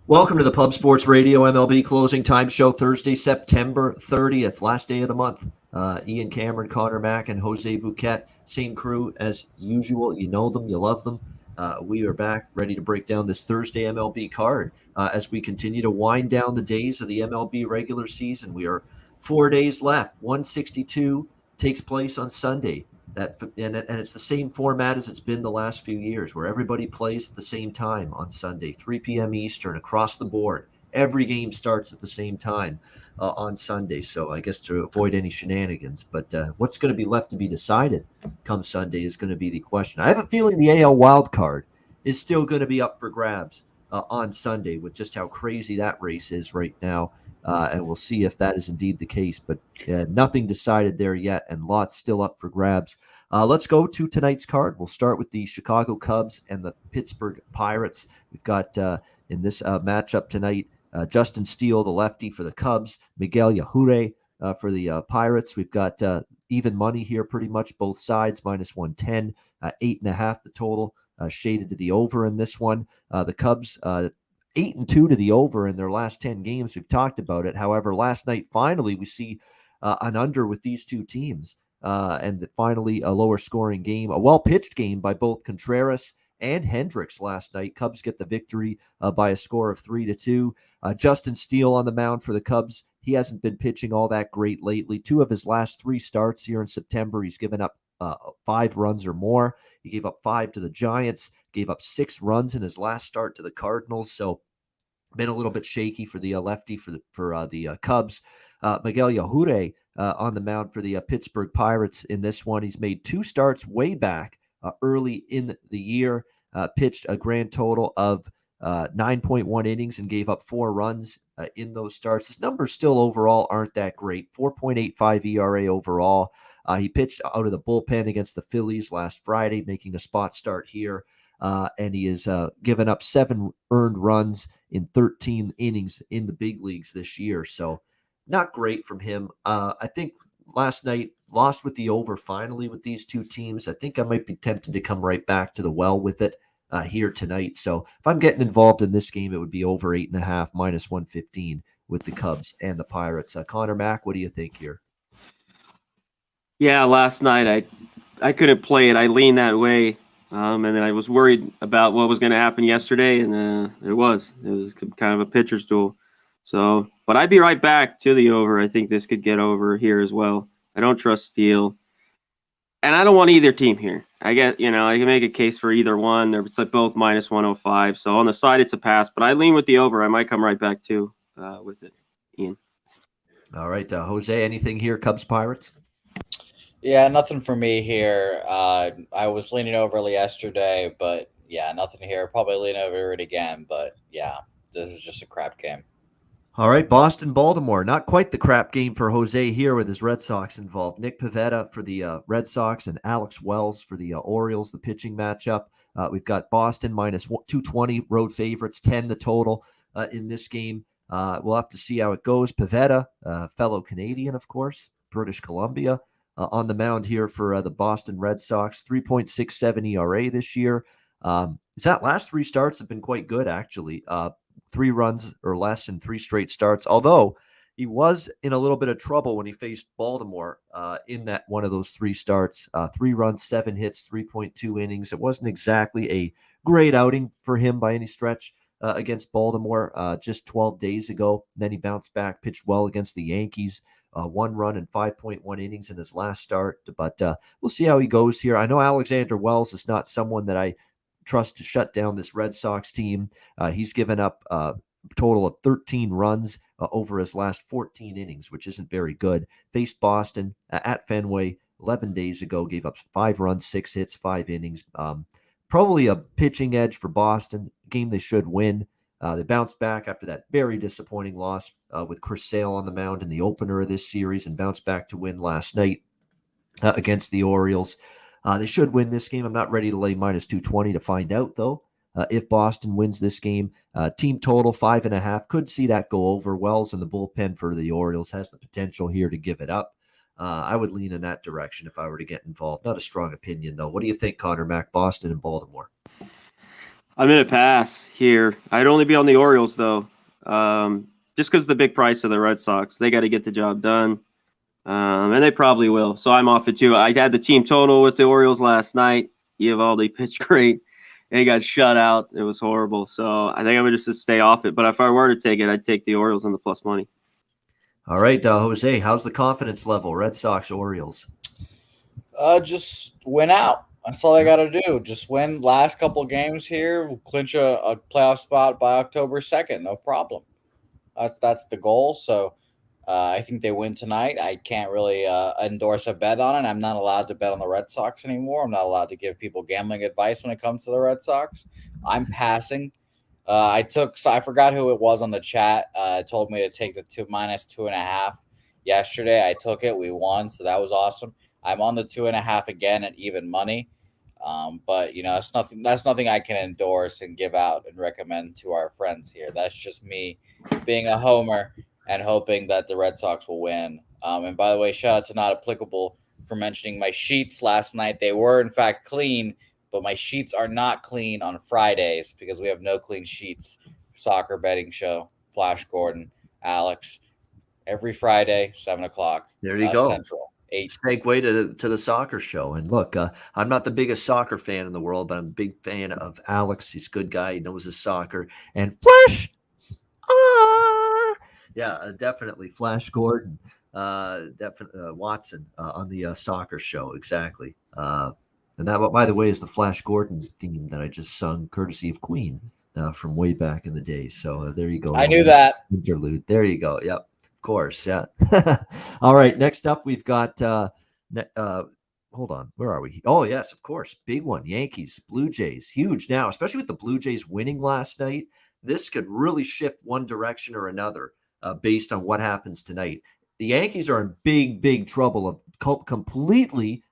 Welcome to the Pub Sports Radio MLB Closing Time Show, Thursday, September 30th, last day of the month. Ian Cameron, Conor Mac, and Jose Bouquett, same crew as usual. You know them, you love them. We are back ready to break down this Thursday MLB card as we continue to wind down the days of the MLB regular season. We are 4 days left. 162 takes place on Sunday. And it's the same format as it's been the last few years, where everybody plays at the same time on Sunday, 3 p.m. Eastern, across the board. Every game starts at the same time on Sunday, so I guess to avoid any shenanigans. But what's going to be left to be decided come Sunday is going to be the question. I have a feeling the AL wild card is still going to be up for grabs on Sunday, with just how crazy that race is right now. And we'll see if that is indeed the case. But nothing decided there yet, and lots still up for grabs. Let's go to tonight's card. We'll start with the Chicago Cubs and the Pittsburgh Pirates. We've got in this matchup tonight Justin Steele, the lefty for the Cubs, Miguel Yajure for the Pirates. We've got even money here pretty much both sides, minus 110, 8.5 the total, shaded to the over in this one. The Cubs 8-2 to the over in their last 10 games. We've talked about it. However, last night, finally, we see an under with these two teams. And finally, a lower scoring game, a well-pitched game by both Contreras and Hendricks last night. Cubs get the victory by a score of 3-2. Justin Steele on the mound for the Cubs. He hasn't been pitching all that great lately. 2 of his last 3 starts here in September, he's given up 5 runs or more. He gave up 5 to the Giants, gave up 6 runs in his last start to the Cardinals. So been a little bit shaky for the lefty for the Cubs. Miguel Yajure on the mound for the Pittsburgh Pirates in this one. He's made 2 starts way back early in the year, pitched a grand total of 9.1 innings and gave up 4 runs in those starts. His numbers still overall aren't that great. 4.85 ERA overall. He pitched out of the bullpen against the Phillies last Friday, making a spot start here. And he has given up 7 earned runs in 13 innings in the big leagues this year. So not great from him. I think last night lost with the over finally with these two teams. I think I might be tempted to come right back to the well with it here tonight. So if I'm getting involved in this game, it would be over 8.5, minus 115 with the Cubs and the Pirates. Conor Mac, what do you think here? Yeah, last night I couldn't play it. I leaned that way. And then I was worried about what was going to happen yesterday, and it was kind of a pitcher's duel. So, but I'd be right back to the over. I think this could get over here as well. I don't trust Steele, and I don't want either team here. I can make a case for either one. It's like both minus 105. So on the side, it's a pass, but I lean with the over. I might come right back too with it, Ian. All right, Jose, anything here, Cubs Pirates? Yeah, nothing for me here. I was leaning over yesterday, but yeah, nothing here. Probably lean over it again, but yeah, this is just a crap game. All right, Boston, Baltimore. Not quite the crap game for Jose here with his Red Sox involved. Nick Pivetta for the Red Sox and Alex Wells for the Orioles, the pitching matchup. We've got Boston minus 220, road favorites, 10 the total in this game. We'll have to see how it goes. Pivetta, fellow Canadian, of course, British Columbia. On the mound here for the Boston Red Sox, 3.67 ERA this year. His last 3 starts have been quite good, actually. 3 runs or less in 3 straight starts, although he was in a little bit of trouble when he faced Baltimore in that one of those 3 starts. 3 runs, 7 hits, 3.2 innings. It wasn't exactly a great outing for him by any stretch against Baltimore just 12 days ago. Then he bounced back, pitched well against the Yankees. 1 run and 5.1 innings in his last start, but we'll see how he goes here. I know Alexander Wells is not someone that I trust to shut down this Red Sox team. He's given up a total of 13 runs over his last 14 innings, which isn't very good. Faced Boston at Fenway 11 days ago, gave up 5 runs, 6 hits, 5 innings. Probably a pitching edge for Boston, a game they should win. They bounced back after that very disappointing loss with Chris Sale on the mound in the opener of this series and bounced back to win last night against the Orioles. They should win this game. I'm not ready to lay minus 220 to find out, though. If Boston wins this game, team total 5.5. Could see that go over. Wells in the bullpen for the Orioles has the potential here to give it up. I would lean in that direction if I were to get involved. Not a strong opinion, though. What do you think, Conor Mac, Boston and Baltimore? I'm going to pass here. I'd only be on the Orioles, though, just because of the big price of the Red Sox. They got to get the job done, and they probably will. So I'm off it, too. I had the team total with the Orioles last night. Eovaldi pitched great. And he got shut out. It was horrible. So I think I'm going to just stay off it. But if I were to take it, I'd take the Orioles on the plus money. All right, Jose, how's the confidence level? Red Sox, Orioles. Just win out. That's all I got to do. Just win last couple games here. We'll clinch a playoff spot by October 2nd. No problem. That's the goal. So I think they win tonight. I can't really endorse a bet on it. I'm not allowed to bet on the Red Sox anymore. I'm not allowed to give people gambling advice when it comes to the Red Sox. I'm passing. I forgot who it was on the chat. Told me to take the -2.5 yesterday. I took it. We won, so that was awesome. I'm on the 2.5 again at even money. But it's nothing. That's nothing I can endorse and give out and recommend to our friends here. That's just me being a homer and hoping that the Red Sox will win. And by the way, shout out to Not Applicable for mentioning my sheets last night. They were in fact clean, but my sheets are not clean on Fridays because we have no clean sheets. Soccer betting show, Flash Gordon, Alex, every Friday, 7:00. There you go. Central. 8. Segue to the soccer show. And look, I'm not the biggest soccer fan in the world, but I'm a big fan of Alex. He's a good guy. He knows his soccer. And Flash, definitely Flash Gordon, definitely Watson on the soccer show. Exactly. And that, by the way, is the Flash Gordon theme that I just sung, courtesy of Queen from way back in the day. So there you go. I knew that. Interlude. There you go. Yep. Of course. Yeah. All right. Next up, we've got, hold on. Where are we? Oh, yes, of course. Big one. Yankees, Blue Jays. Huge now, especially with the Blue Jays winning last night. This could really shift one direction or another based on what happens tonight. The Yankees are in big, big trouble of completely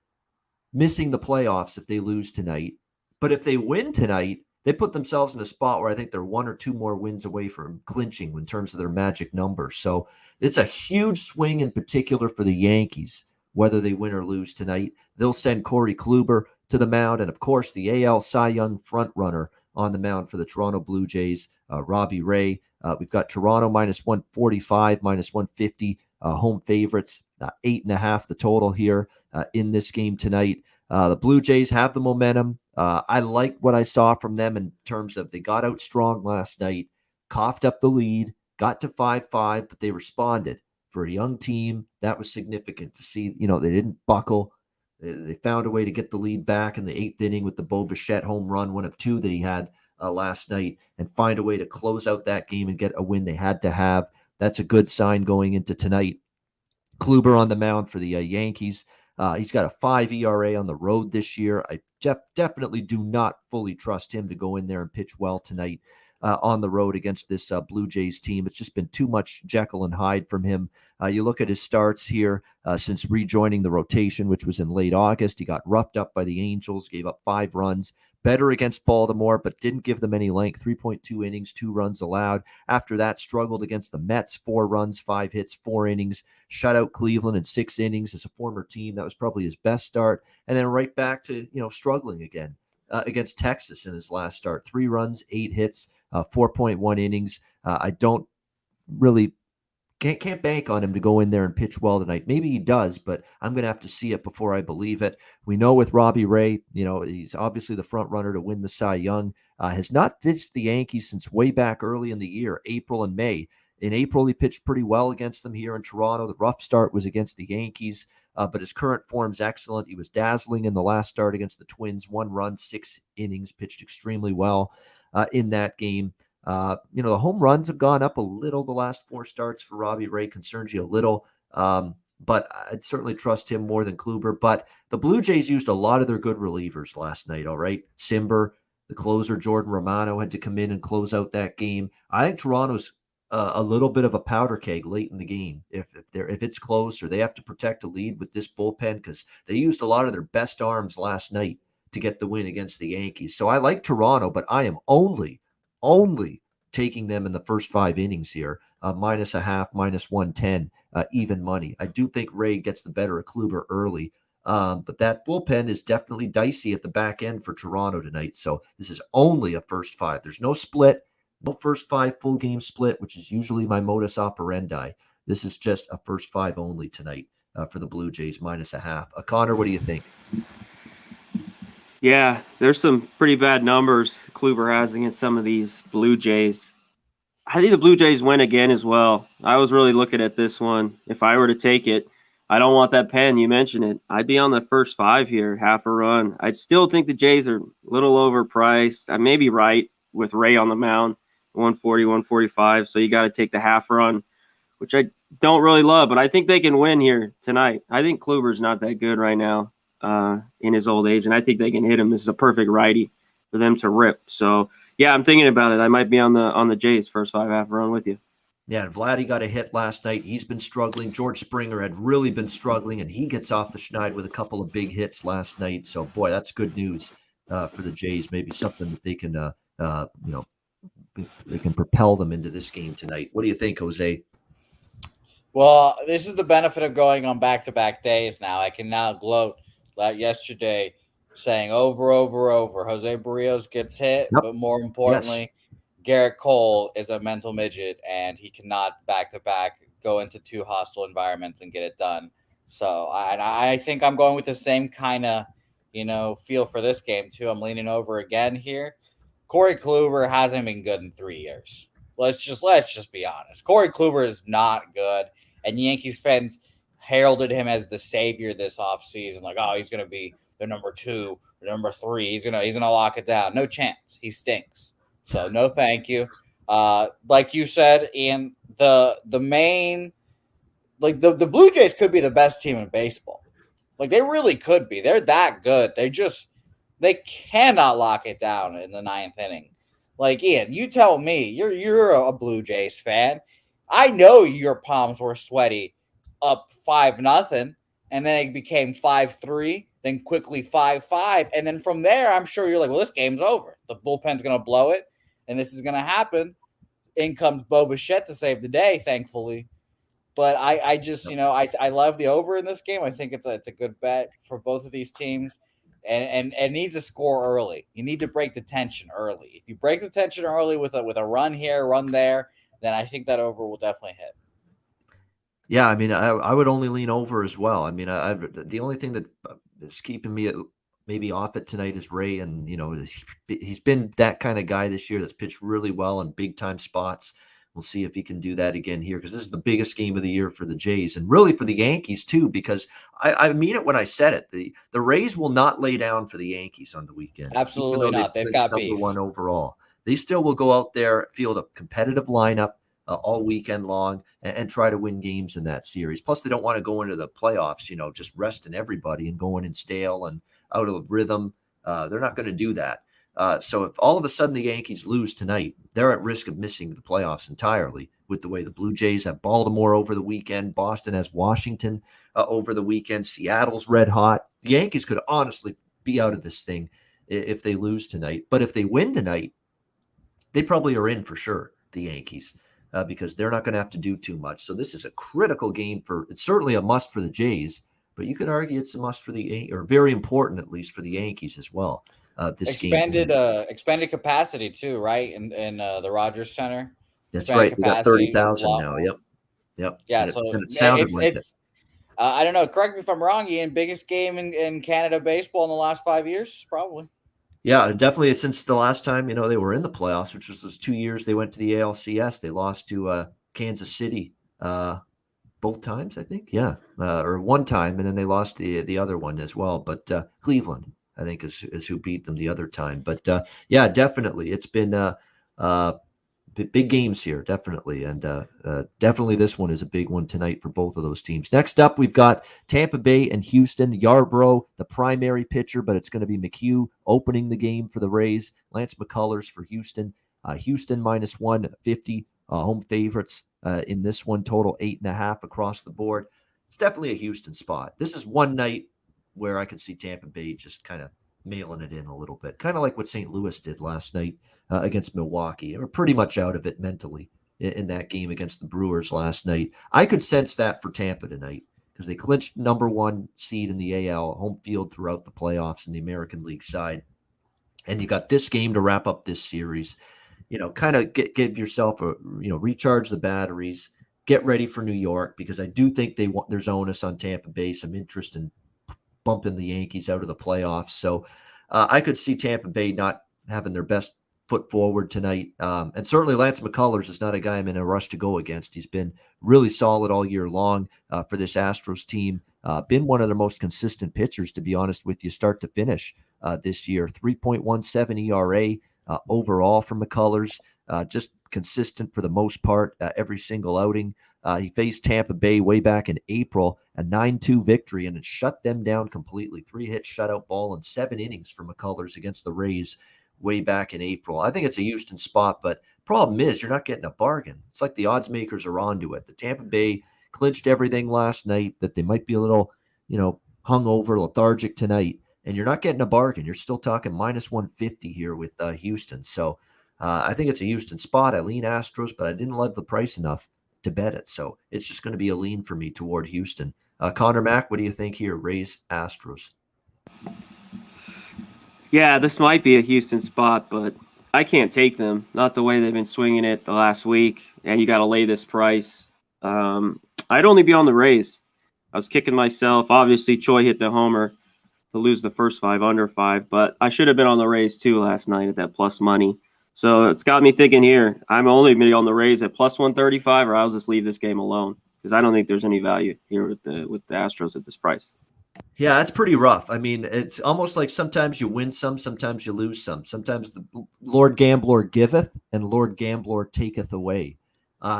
missing the playoffs if they lose tonight. But if they win tonight, they put themselves in a spot where I think they're 1 or 2 more wins away from clinching in terms of their magic number. So it's a huge swing in particular for the Yankees, whether they win or lose tonight. They'll send Corey Kluber to the mound. And, of course, the AL Cy Young frontrunner on the mound for the Toronto Blue Jays, Robbie Ray. We've got Toronto -145, -150, home favorites, 8.5 the total here in this game tonight. The Blue Jays have the momentum. I like what I saw from them in terms of they got out strong last night, coughed up the lead, got to 5-5, but they responded. For a young team, that was significant to see. They didn't buckle. They found a way to get the lead back in the 8th inning with the Bo Bichette home run, one of 2 that he had last night, and find a way to close out that game and get a win they had to have. That's a good sign going into tonight. Kluber on the mound for the Yankees. He's got a 5 ERA on the road this year. I definitely do not fully trust him to go in there and pitch well tonight on the road against this Blue Jays team. It's just been too much Jekyll and Hyde from him. You look at his starts here since rejoining the rotation, which was in late August. He got roughed up by the Angels, gave up 5 runs. Better against Baltimore, but didn't give them any length. 3.2 innings, 2 runs allowed. After that, struggled against the Mets, 4 runs, 5 hits, 4 innings. Shut out Cleveland in 6 innings as a former team. That was probably his best start. And then right back to, struggling again against Texas in his last start. 3 runs, 8 hits, 4.1 innings. I don't really can't bank on him to go in there and pitch well tonight. Maybe he does, but I'm going to have to see it before I believe it. We know with Robbie Ray, he's obviously the front runner to win the Cy Young. Has not pitched the Yankees since way back early in the year, April and May. In April, he pitched pretty well against them here in Toronto. The rough start was against the Yankees, but his current form's excellent. He was dazzling in the last start against the Twins. 1 run, 6 innings, pitched extremely well in that game. The home runs have gone up a little the last 4 starts for Robbie Ray. Concerns you a little, but I'd certainly trust him more than Kluber. But the Blue Jays used a lot of their good relievers last night, all right? Simber, the closer, Jordan Romano, had to come in and close out that game. I think Toronto's a little bit of a powder keg late in the game. If it's close or they have to protect a lead with this bullpen, because they used a lot of their best arms last night to get the win against the Yankees. So I like Toronto, but I am only taking them in the first 5 innings here, -0.5, -110, even money. I do think Ray gets the better of Kluber early. But that bullpen is definitely dicey at the back end for Toronto tonight. So this is only a first five. There's no split, no first five full game split, which is usually my modus operandi. This is just a first five only tonight for the Blue Jays, -0.5. Connor, what do you think? Yeah, there's some pretty bad numbers Kluber has against some of these Blue Jays. I think the Blue Jays win again as well. I was really looking at this one. If I were to take it, I don't want that pen. You mentioned it. I'd be on the first five here, half a run. I still think the Jays are a little overpriced. I may be right with Ray on the mound, 140, 145. So you got to take the half run, which I don't really love, but I think they can win here tonight. I think Kluber's not that good right now in his old age, and I think they can hit him. This is a perfect righty for them to rip. So, yeah, I'm thinking about it. I might be on the Jays first five half run with you. Yeah, and Vladdy got a hit last night. He's been struggling. George Springer had really been struggling, and he gets off the schneid with a couple of big hits last night. So, boy, that's good news for the Jays. Maybe something that they can, they can propel them into this game tonight. What do you think, Jose? Well, this is the benefit of going on back-to-back days now. I can now gloat like yesterday saying over. Jose Barrios gets hit, Yep. but more importantly, Garrett Cole is a mental midget, and he cannot back-to-back go into two hostile environments and get it done. So I think I'm going with the same kind of, feel for this game, too. I'm leaning over again here. Corey Kluber hasn't been good in 3 years. Let's just be honest. Corey Kluber is not good, and Yankees fans heralded him as the savior this offseason. Like, oh, he's going to be the number 2, the number 3. He's gonna lock it down. No chance. He stinks. So no, thank you. Like you said, Ian, the main, like the Blue Jays could be the best team in baseball. Like they really could be. They're that good. They cannot lock it down in the 9th inning. Like Ian, you tell me, you're a Blue Jays fan. I know your palms were sweaty up 5-0, and then it became 5-3, then quickly 5-5, and then from there, I'm sure you're like, well, this game's over. The bullpen's gonna blow it, and this is gonna happen. In comes Bo Bichette to save the day, thankfully. But I just, I love the over in this game. I think it's a good bet for both of these teams. And needs to score early. You need to break the tension early. If you break the tension early with a run here, run there, then I think that over will definitely hit. Yeah, I mean, I would only lean over as well. I mean, the only thing that is keeping me maybe off it tonight is Ray, and he's been that kind of guy this year that's pitched really well in big time spots. We'll see if he can do that again here, because this is the biggest game of the year for the Jays and really for the Yankees too, because I mean it when I said it. The Rays will not lay down for the Yankees on the weekend. Absolutely not. They've got beef. Number 1 overall. They still will go out there, field a competitive lineup all weekend long and try to win games in that series. Plus, they don't want to go into the playoffs, just resting everybody and going in stale and out of rhythm. They're not going to do that. So if all of a sudden the Yankees lose tonight, they're at risk of missing the playoffs entirely with the way the Blue Jays have Baltimore over the weekend. Boston has Washington over the weekend. Seattle's red hot. The Yankees could honestly be out of this thing if they lose tonight. But if they win tonight, they probably are in for sure, the Yankees, because they're not going to have to do too much. So this is a critical game it's certainly a must for the Jays, but you could argue it's a must for or very important at least for the Yankees as well. This expanded capacity too, right? In the Rogers Center. That's right. They got 30,000 now. Yep. Yeah. And so it sounded like it. I don't know. Correct me if I'm wrong, Ian. Biggest game in Canada baseball in the last 5 years, probably. Yeah, definitely. Since the last time they were in the playoffs, which was those 2 years they went to the ALCS. They lost to Kansas City both times, I think. Yeah, or one time, and then they lost the other one as well. But Cleveland, I think, is who beat them the other time. But yeah, definitely, it's been big games here, definitely, and definitely this one is a big one tonight for both of those teams. Next up, we've got Tampa Bay and Houston. Yarbrough, the primary pitcher, but it's going to be McHugh opening the game for the Rays. Lance McCullers for Houston. Houston -150, home favorites in this one. Total 8.5 across the board. It's definitely a Houston spot. This is one night where I could see Tampa Bay just kind of mailing it in a little bit, kind of like what St. Louis did last night against Milwaukee. They were pretty much out of it mentally in that game against the Brewers last night. I could sense that for Tampa tonight, because they clinched number 1 seed in the AL, home field throughout the playoffs in the American League side. And you got this game to wrap up this series. Kind of give yourself recharge the batteries, get ready for New York, because I do think there's onus on Tampa Bay, some interest in bumping the Yankees out of the playoffs. So I could see Tampa Bay not having their best foot forward tonight. And certainly Lance McCullers is not a guy I'm in a rush to go against. He's been really solid all year long for this Astros team. Been one of their most consistent pitchers, to be honest with you, start to finish this year. 3.17 ERA overall for McCullers. Just consistent for the most part every single outing. He faced Tampa Bay way back in April, a 9-2 victory, and it shut them down completely. 3-hit shutout ball in 7 innings for McCullers against the Rays way back in April. I think it's a Houston spot, but problem is you're not getting a bargain. It's like the odds makers are onto it. The Tampa Bay clinched everything last night, that they might be a little, hungover, lethargic tonight, and you're not getting a bargain. You're still talking minus 150 here with Houston. So I think it's a Houston spot. I lean Astros, but I didn't love the price enough to bet it. So it's just going to be a lean for me toward Houston. Conor Mac, what do you think here? Rays, Astros. Yeah, this might be a Houston spot, but I can't take them. Not the way they've been swinging it the last week, and you got to lay this price. I'd only be on the Rays. I was kicking myself. Obviously, Choi hit the homer to lose the first 5 under 5, but I should have been on the Rays too last night at that plus money. So it's got me thinking here. I'm only going to be on the Rays at plus 135, or I'll just leave this game alone because I don't think there's any value here with the Astros at this price. Yeah, that's pretty rough. I mean, it's almost like sometimes you win some, sometimes you lose some. Sometimes the Lord Gambler giveth and Lord Gambler taketh away.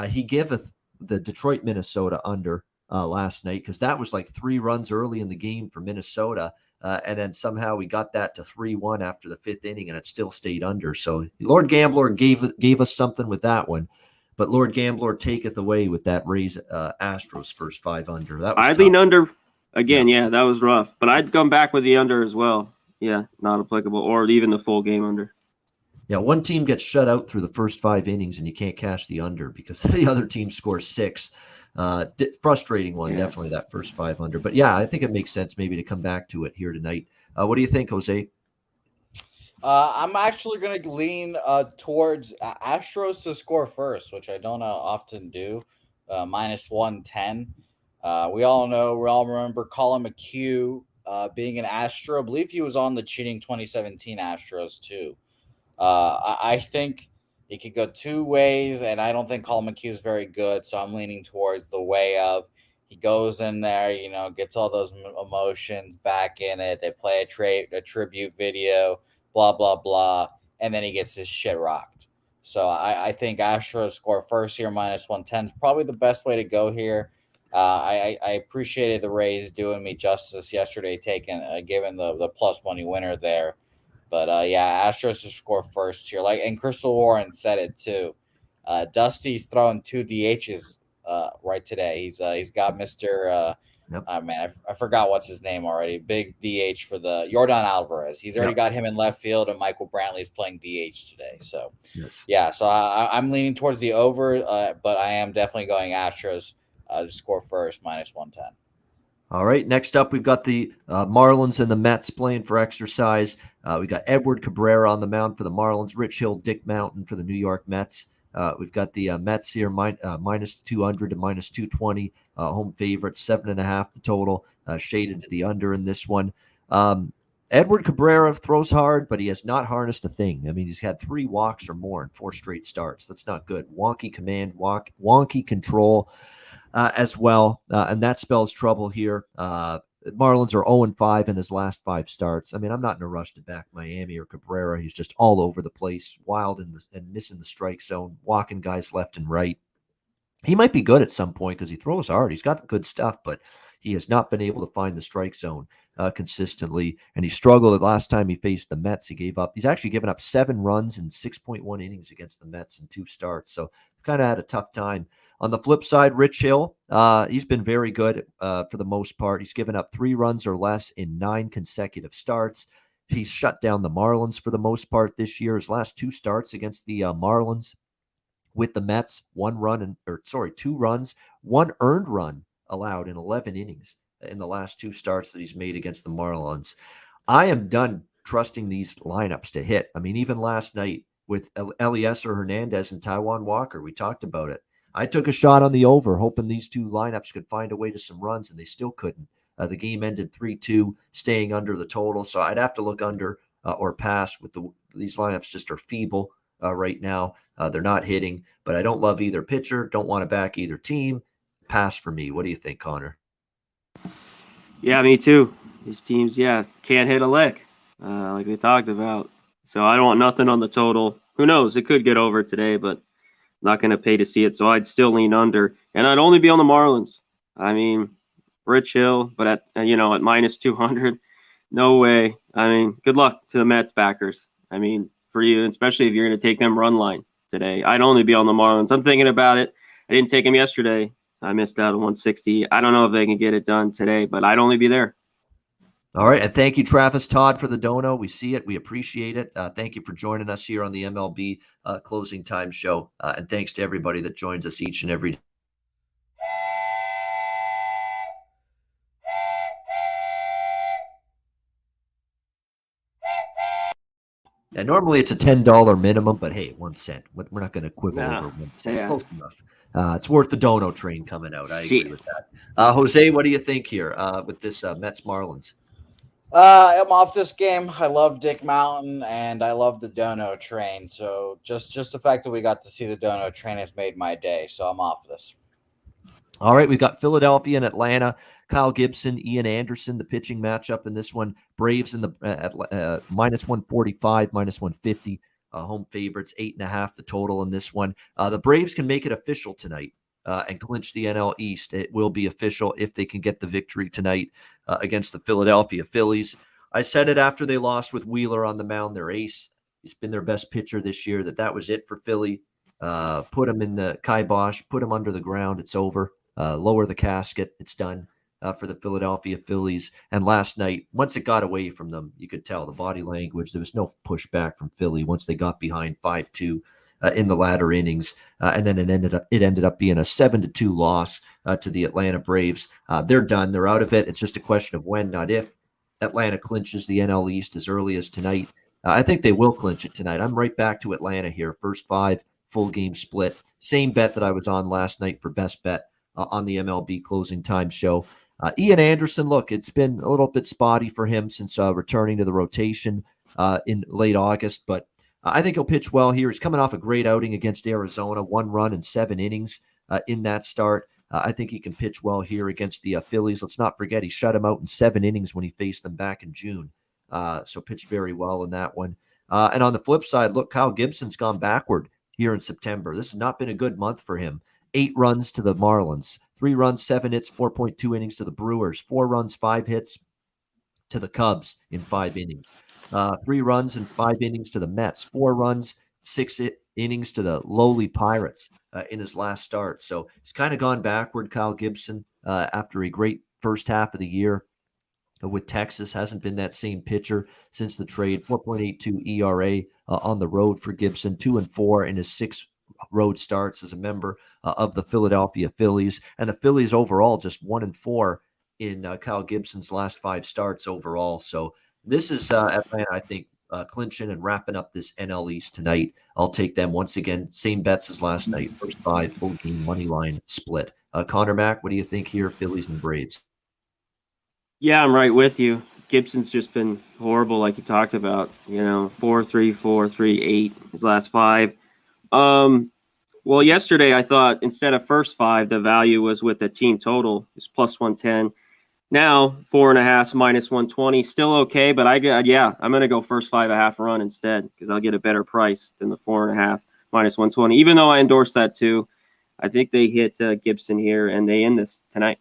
He giveth the Detroit, Minnesota under last night because that was like 3 runs early in the game for Minnesota. And then somehow we got that to 3-1 after the 5th inning, and it still stayed under. So Lord Gambler gave us something with that one, but Lord Gambler taketh away with that Rays Astros first 5 under. That was I'd lean under again. Yeah, that was rough, but I'd come back with the under as well. Yeah, not applicable, or even the full game under. Yeah, one team gets shut out through the first 5 innings, and you can't cash the under because the other team scores 6. Frustrating one, definitely, that first 5 under. But yeah, I think it makes sense maybe to come back to it here tonight. What do you think, Jose? I'm actually going to lean towards Astros to score first, which I don't often do. Minus 110. We all remember Colin McHugh being an Astro. I believe he was on the cheating 2017 Astros too. I think it could go 2 ways, and I don't think Colin McHugh is very good, so I'm leaning towards the way of he goes in there, gets all those emotions back in it. They play a tribute video, blah, blah, blah, and then he gets his shit rocked. So I think Astros score first here, minus 110 is probably the best way to go here. I appreciated the Rays doing me justice yesterday, giving the plus money winner there. But Astros to score first here. And Crystal Warren said it too. Dusty's throwing 2 DHs right today. He's got Mr. I forgot what's his name already. Big DH for the Yordan Alvarez. He's already got him in left field, and Michael Brantley's playing DH today. So so I'm leaning towards the over, but I am definitely going Astros to score first, minus 110. All right, next up, we've got the Marlins and the Mets playing for exercise. We got Edward Cabrera on the mound for the Marlins, Rich Hill, Dick Mountain for the New York Mets. We've got the Mets here, minus 200 to minus 220, home favorite, 7.5 the total, shaded to the under in this one. Edward Cabrera throws hard, but he has not harnessed a thing. I mean, he's had 3 walks or more in 4 straight starts. That's not good. Wonky command, wonky control. As well, and that spells trouble here. Marlins are 0-5 in his last 5 starts. I mean, I'm not in a rush to back Miami or Cabrera. He's just all over the place, wild and missing the strike zone, walking guys left and right. He might be good at some point because he throws hard. He's got the good stuff, but he has not been able to find the strike zone consistently, and he struggled the last time he faced the Mets. He's actually given up 7 runs in 6.1 innings against the Mets in 2 starts, so kind of had a tough time. On the flip side, Rich Hill, he's been very good for the most part. He's given up 3 runs or less in 9 consecutive starts. He's shut down the Marlins for the most part this year. His last 2 starts against the Marlins with the Mets, 2 runs, 1 earned run allowed in 11 innings in the last 2 starts that he's made against the Marlins. I am done trusting these lineups to hit. I mean, even last night with Eliezer Hernandez and Taijuan Walker, we talked about it. I took a shot on the over, hoping these 2 lineups could find a way to some runs, and they still couldn't. The game ended 3-2, staying under the total. So I'd have to look under or pass with these lineups just are feeble right now. They're not hitting, but I don't love either pitcher. Don't want to back either team. Pass for me. What do you think, Connor? Yeah, me too. These teams, can't hit a lick, like we talked about. So I don't want nothing on the total. Who knows? It could get over today, but not going to pay to see it. So I'd still lean under, and I'd only be on the Marlins. I mean, Rich Hill, but at minus 200, no way. I mean, good luck to the Mets backers. I mean, for you, especially if you're going to take them run line today, I'd only be on the Marlins. I'm thinking about it. I didn't take them yesterday. I missed out on 160. I don't know if they can get it done today, but I'd only be there. All right. And thank you, Travis Todd, for the dono. We see it. We appreciate it. Thank you for joining us here on the MLB Closing Time Show. And thanks to everybody that joins us each and every day. Yeah, normally it's a $10 minimum, but hey, 1 cent. We're not going to quibble over 1 cent. Yeah. Close enough. It's worth the dono train coming out. I agree with that. Jose, what do you think here with this Mets Marlins? I'm off this game. I love Dick Mountain and I love the dono train. So just the fact that we got to see the dono train has made my day. So I'm off this. All right, we've got Philadelphia and Atlanta. Kyle Gibson, Ian Anderson, the pitching matchup in this one. Braves in the minus 145, minus 150. Home favorites, 8.5 the total in this one. The Braves can make it official tonight and clinch the NL East. It will be official if they can get the victory tonight against the Philadelphia Phillies. I said it after they lost with Wheeler on the mound, their ace. He's been their best pitcher this year, that was it for Philly. Put him in the kibosh, put him under the ground. It's over. Lower the casket. It's done for the Philadelphia Phillies. And last night, once it got away from them, you could tell the body language. There was no pushback from Philly once they got behind 5-2 in the latter innings. And then it ended up being a 7-2 loss to the Atlanta Braves. They're done. They're out of it. It's just a question of when, not if, Atlanta clinches the NL East as early as tonight. I think they will clinch it tonight. I'm right back to Atlanta here. First 5 full game split. Same bet that I was on last night for best bet on the MLB Closing Time Show. Ian Anderson, look, it's been a little bit spotty for him since returning to the rotation in late August, but I think he'll pitch well here. He's coming off a great outing against Arizona, 1 run in 7 innings in that start. I think he can pitch well here against the Phillies. Let's not forget he shut him out in 7 innings when he faced them back in June. So pitched very well in that one. And on the flip side, look, Kyle Gibson's gone backward here in September. This has not been a good month for him. 8 runs to the Marlins, 3 runs, 7 hits, 4.2 innings to the Brewers, 4 runs, 5 hits to the Cubs in 5 innings, 3 runs and 5 innings to the Mets, 4 runs, 6 innings to the lowly Pirates in his last start. So he's kind of gone backward, Kyle Gibson, after a great first half of the year with Texas. Hasn't been that same pitcher since the trade. 4.82 ERA on the road for Gibson, 2-4 in his 6 road starts as a member of the Philadelphia Phillies. And the Phillies overall just 1-4 in Kyle Gibson's last 5 starts overall. So this is Atlanta, I think, clinching and wrapping up this NL East tonight. I'll take them once again. Same bets as last night. First 5 full game money line split. Conor Mac, what do you think here? Phillies and Braves. Yeah, I'm right with you. Gibson's just been horrible, like you talked about. 4-3, 4-3, 8 his last 5. Well, yesterday I thought instead of first 5, the value was with the team total. It's plus 110. Now 4.5 minus 120, still okay, but I'm gonna go first 5.5 run instead because I'll get a better price than the 4.5 minus 120. Even though I endorse that too, I think they hit Gibson here and they end this tonight.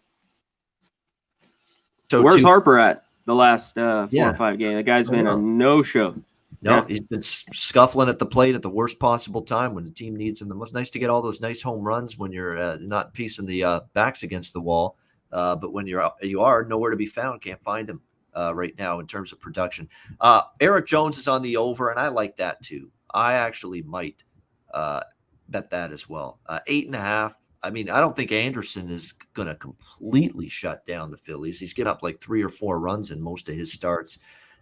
So where's Harper at the last 4 or 5 games? The guy's been a no-show. No, he's been scuffling at the plate at the worst possible time when the team needs him the most. Nice to get all those nice home runs when you're not piecing the backs against the wall. But when you are nowhere to be found, can't find him right now in terms of production. Eric Jones is on the over, and I like that too. I actually might bet that as well. 8.5. I mean, I don't think Anderson is going to completely shut down the Phillies. He's getting up like 3 or 4 runs in most of his starts.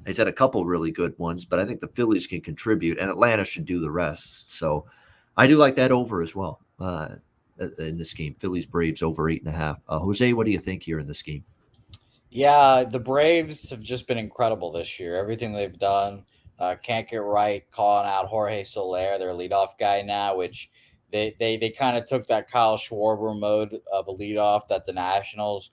He's had a couple really good ones, but I think the Phillies can contribute, and Atlanta should do the rest. So I do like that over as well in this game. Phillies Braves over 8.5. Jose, what do you think here in this game? Yeah, the Braves have just been incredible this year. Everything they've done, can't get right. Calling out Jorge Soler, their leadoff guy now, which they kind of took that Kyle Schwarber mode of a leadoff that the Nationals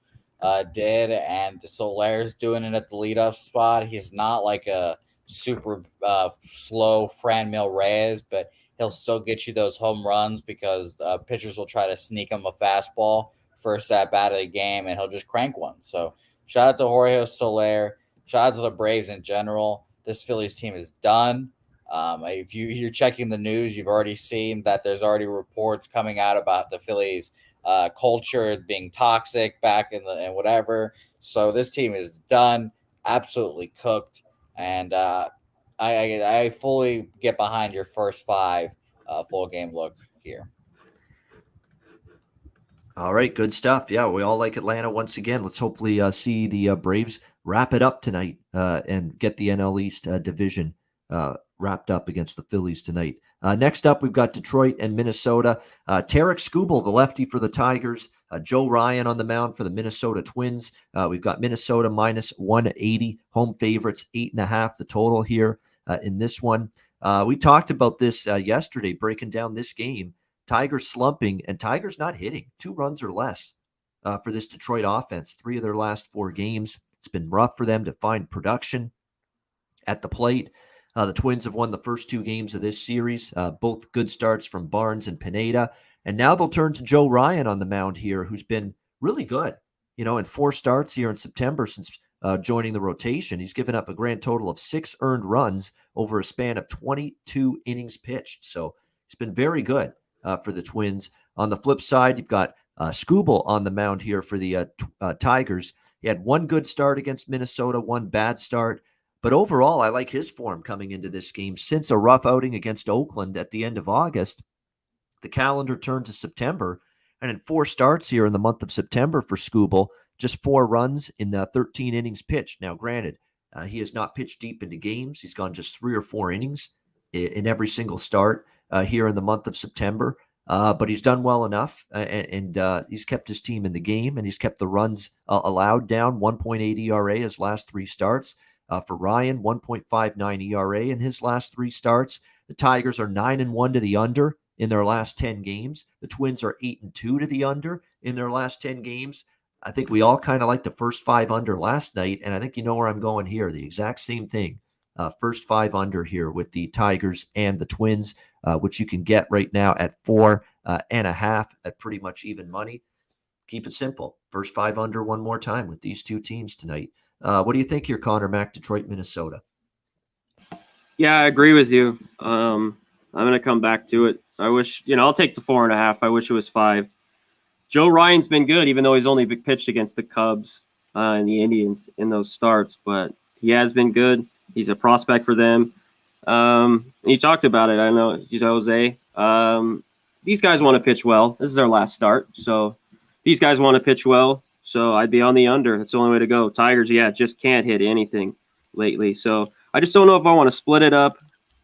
did, and Soler's doing it at the leadoff spot. He's not like a super slow Franmil Reyes, but he'll still get you those home runs because pitchers will try to sneak him a fastball first at bat of the game, and he'll just crank one. So shout out to Jorge Soler. Shout out to the Braves in general. This Phillies team is done. If you're checking the news, you've already seen that there's already reports coming out about the Phillies culture being toxic back in the and whatever. So this team is done, absolutely cooked, and I fully get behind your first 5 full game look here. All right, good stuff. Yeah, we all like Atlanta once again. Let's hopefully see the Braves wrap it up tonight and get the NL East division wrapped up against the Phillies tonight. Next up, we've got Detroit and Minnesota. Tarek Skubal, the lefty for the Tigers. Joe Ryan on the mound for the Minnesota Twins. We've got Minnesota minus 180, home favorites, 8.5 the total here in this one. We talked about this yesterday, breaking down this game. Tigers slumping, and Tigers not hitting 2 runs or less for this Detroit offense. 3 of their last 4 games. It's been rough for them to find production at the plate. The Twins have won the first 2 games of this series, both good starts from Barnes and Pineda. And now they'll turn to Joe Ryan on the mound here, who's been really good. In 4 starts here in September since joining the rotation, he's given up a grand total of 6 earned runs over a span of 22 innings pitched. So he's been very good for the Twins. On the flip side, you've got Skubal on the mound here for the Tigers. He had 1 good start against Minnesota, 1 bad start. But overall, I like his form coming into this game. Since a rough outing against Oakland at the end of August, the calendar turned to September. And in 4 starts here in the month of September for Skubal, just 4 runs in 13 innings pitched. Now, granted, he has not pitched deep into games. He's gone just 3 or 4 innings in every single start here in the month of September. But he's done well enough, and he's kept his team in the game, and he's kept the runs allowed down. 1.8 ERA his last 3 starts. For Ryan, 1.59 ERA in his last 3 starts. The Tigers are 9-1 to the under in their last 10 games. The Twins are 8-2 to the under in their last 10 games. I think we all kind of like the first 5 under last night, and I think you know where I'm going here. The exact same thing. First 5 under here with the Tigers and the Twins, which you can get right now at 4.5 at pretty much even money. Keep it simple. First 5 under one more time with these 2 teams tonight. What do you think here, Conor Mac, Detroit, Minnesota? Yeah, I agree with you. I'm going to come back to it. I wish, I'll take the 4.5. I wish it was 5. Joe Ryan's been good, even though he's only pitched against the Cubs and the Indians in those starts, but he has been good. He's a prospect for them. You talked about it. I know he's Jose. These guys want to pitch well. This is their last start, so these guys want to pitch well. So I'd be on the under. That's the only way to go. Tigers, just can't hit anything lately. So I just don't know if I want to split it up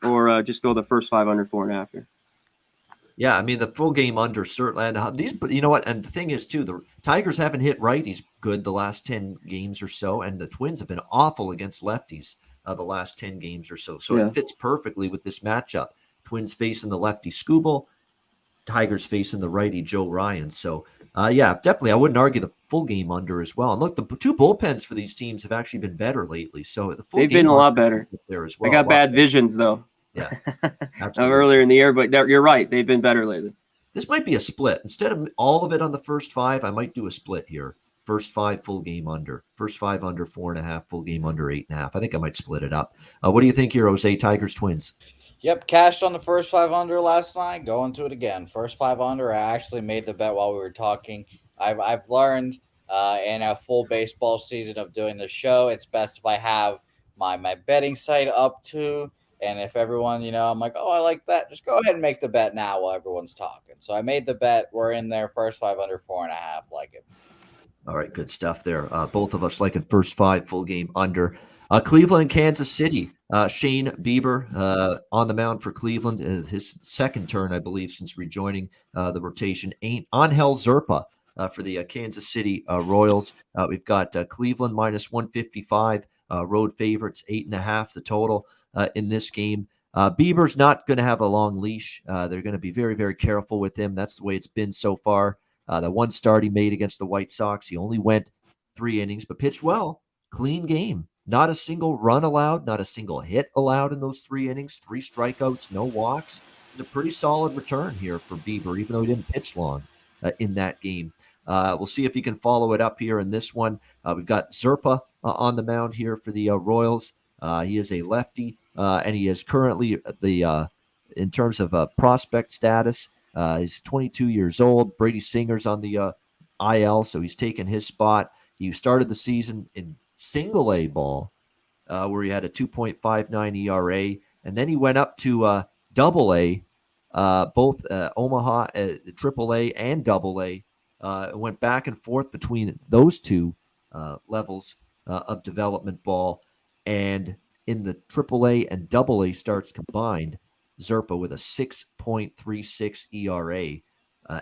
or just go the first 5 under 4.5 here. Yeah, I mean, the full game under certainly. And but you know what? And the thing is, too, the Tigers haven't hit righties good the last 10 games or so, and the Twins have been awful against lefties the last 10 games or so. So It fits perfectly with this matchup. Twins facing the lefty Skubal, Tigers facing the righty Joe Ryan. So, definitely, I wouldn't argue the full game under as well. And look, the 2 bullpens for these teams have actually been better lately. So the full they've game been a lot better there as well. I got bad visions though. Yeah, absolutely. Earlier in the year, but you're right. They've been better lately. This might be a split. Instead of all of it on the first 5, I might do a split here. First 5 full game under. First 5 under 4.5, full game under 8.5. I think I might split it up. What do you think here, Jose? Tigers, Twins? Yep, cashed on the first 5 under last night. Going to it again. First 5 under. I actually made the bet while we were talking. I've learned in a full baseball season of doing the show, it's best if I have my betting site up to And if everyone, I'm like, oh, I like that, just go ahead and make the bet now while everyone's talking. So I made the bet. We're in there, first 5 under 4.5. Like it. All right, good stuff there. Both of us like it first 5 full game under. Cleveland and Kansas City. Shane Bieber on the mound for Cleveland. His second turn, I believe, since rejoining the rotation. Angel Zerpa for the Kansas City Royals. We've got Cleveland minus 155. Road favorites, 8.5 the total in this game. Bieber's not going to have a long leash. They're going to be very, very careful with him. That's the way it's been so far. The one start he made against the White Sox, he only went 3 innings, but pitched well. Clean game. Not a single run allowed, not a single hit allowed in those 3 innings. 3 strikeouts, no walks. It was a pretty solid return here for Bieber, even though he didn't pitch long in that game. We'll see if he can follow it up here in this one. We've got Zerpa on the mound here for the Royals. He is a lefty, and he is currently in terms of prospect status, he's 22 years old. Brady Singer's on the IL, so he's taken his spot. He started the season in single A ball, where he had a 2.59 ERA, and then he went up to double A, both Omaha, triple A, and double A. Went back and forth between those two levels of development ball, and in the triple A and double A starts combined, Zerpa with a 6.36 ERA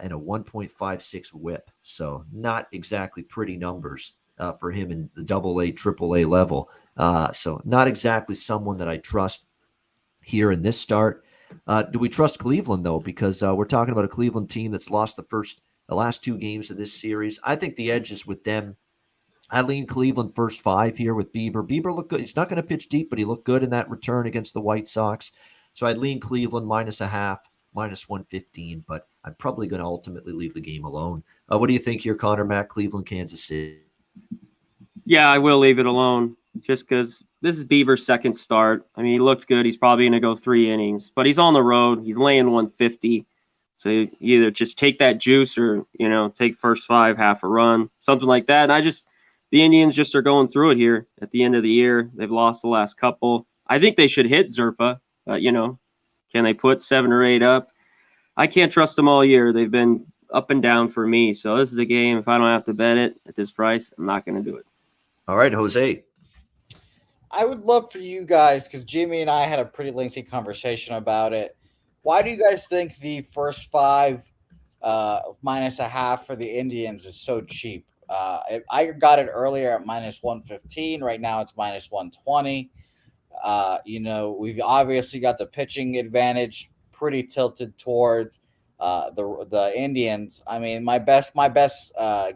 and a 1.56 whip. So not exactly pretty numbers for him in the double A, triple A level. So not exactly someone that I trust here in this start. Do we trust Cleveland, though? Because we're talking about a Cleveland team that's lost the last 2 games of this series. I think the edge is with them. I lean Cleveland first 5 here with Bieber. Bieber looked good. He's not going to pitch deep, but he looked good in that return against the White Sox. So I'd lean Cleveland -0.5, -115, but I'm probably going to ultimately leave the game alone. What do you think here, Conor Mac, Cleveland, Kansas City? Yeah, I will leave it alone just because this is Bieber's second start. I mean, he looked good. He's probably going to go 3 innings, but he's on the road. He's laying 150. So you either just take that juice or, take first 5, half a run, something like that. And the Indians just are going through it here at the end of the year. They've lost the last couple. I think they should hit Zerpa. Can they put 7 or 8 up? I can't trust them all year. They've been up and down for me. So this is a game. If I don't have to bet it at this price, I'm not going to do it. All right, Jose. I would love for you guys, because Jimmy and I had a pretty lengthy conversation about it. Why do you guys think the first 5 -0.5 for the Indians is so cheap? I got it earlier at -115. Right now it's -120. We've obviously got the pitching advantage pretty tilted towards the Indians. I mean, my best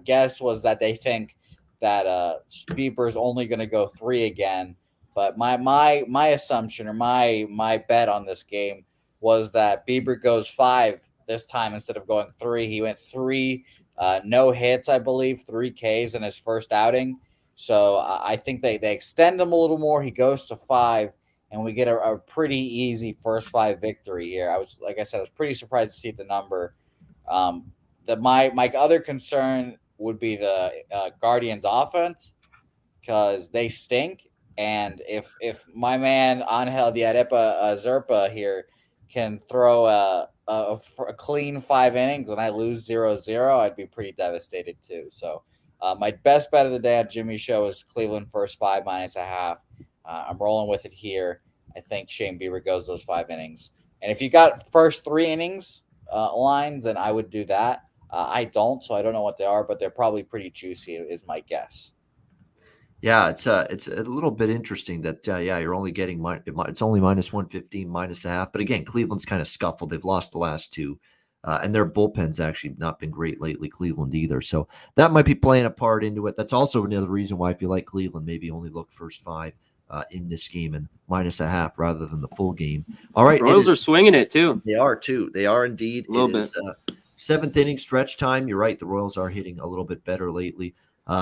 guess was that they think that Bieber's only going to go 3 again. But my assumption or my bet on this game was that Bieber goes 5 this time instead of going 3. He went 3 no hits, I believe, 3 Ks in his first outing. So I think they extend him a little more. He goes to 5, and we get a pretty easy first 5 victory here. I was pretty surprised to see the number. My other concern would be the Guardians offense, because they stink. And if my man Angel Zerpa here can throw a clean 5 innings and I lose 0-0, I'd be pretty devastated too. So my best bet of the day on Jimmy's show is Cleveland first 5 -0.5. I'm rolling with it here. I think Shane Bieber goes those 5 innings. And if you got first 3 innings lines, then I would do that. I don't, so I don't know what they are, but they're probably pretty juicy, is my guess. Yeah, it's a little bit interesting that you're only getting it's only -115, -0.5. But again, Cleveland's kind of scuffled. They've lost the last 2, and their bullpen's actually not been great lately. Cleveland either, so that might be playing a part into it. That's also another reason why, if you like Cleveland, maybe only look first 5 in this game and -0.5 rather than the full game. All right, Royals are swinging it too. They are too. They are indeed. A little bit. 7th inning stretch time. You're right. The Royals are hitting a little bit better lately.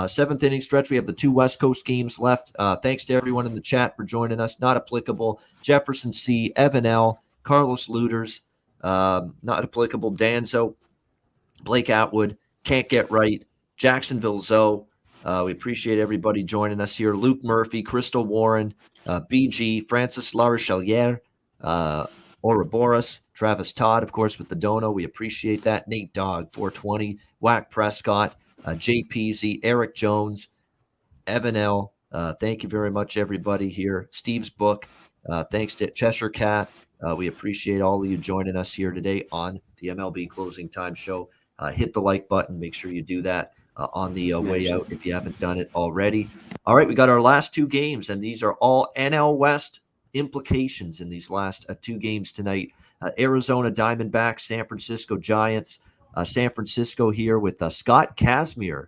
7th inning stretch. We have the 2 West Coast games left. Thanks to everyone in the chat for joining us. Not applicable. Jefferson C, Evan L, Carlos Luders, not applicable. Danzo, Blake Atwood, Can't Get Right, Jacksonville Zoe. We appreciate everybody joining us here. Luke Murphy, Crystal Warren, BG, Francis La Rochelière, Ouroboros, Travis Todd, of course, with the dono. We appreciate that. Nate Dogg, 420. Whack Prescott, JPZ, Eric Jones, Evan L. Thank you very much, everybody here. Steve's Book. Thanks to Cheshire Cat. We appreciate all of you joining us here today on the MLB Closing Time Show. Hit the like button. Make sure you do that on the way out if you haven't done it already. All right, we got our last two games, and these are all NL West implications in these last two games tonight. Arizona Diamondbacks, San Francisco Giants. San Francisco here with Scott Kazmir,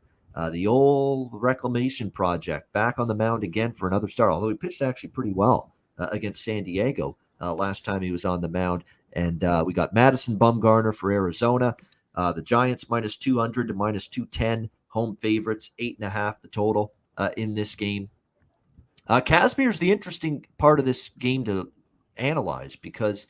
the old reclamation project, back on the mound again for another start, although he pitched actually pretty well against San Diego last time he was on the mound. And we got Madison Bumgarner for Arizona. The Giants minus 200 to minus 210, home favorites, 8.5 the total in this game. Kazmir is the interesting part of this game to analyze because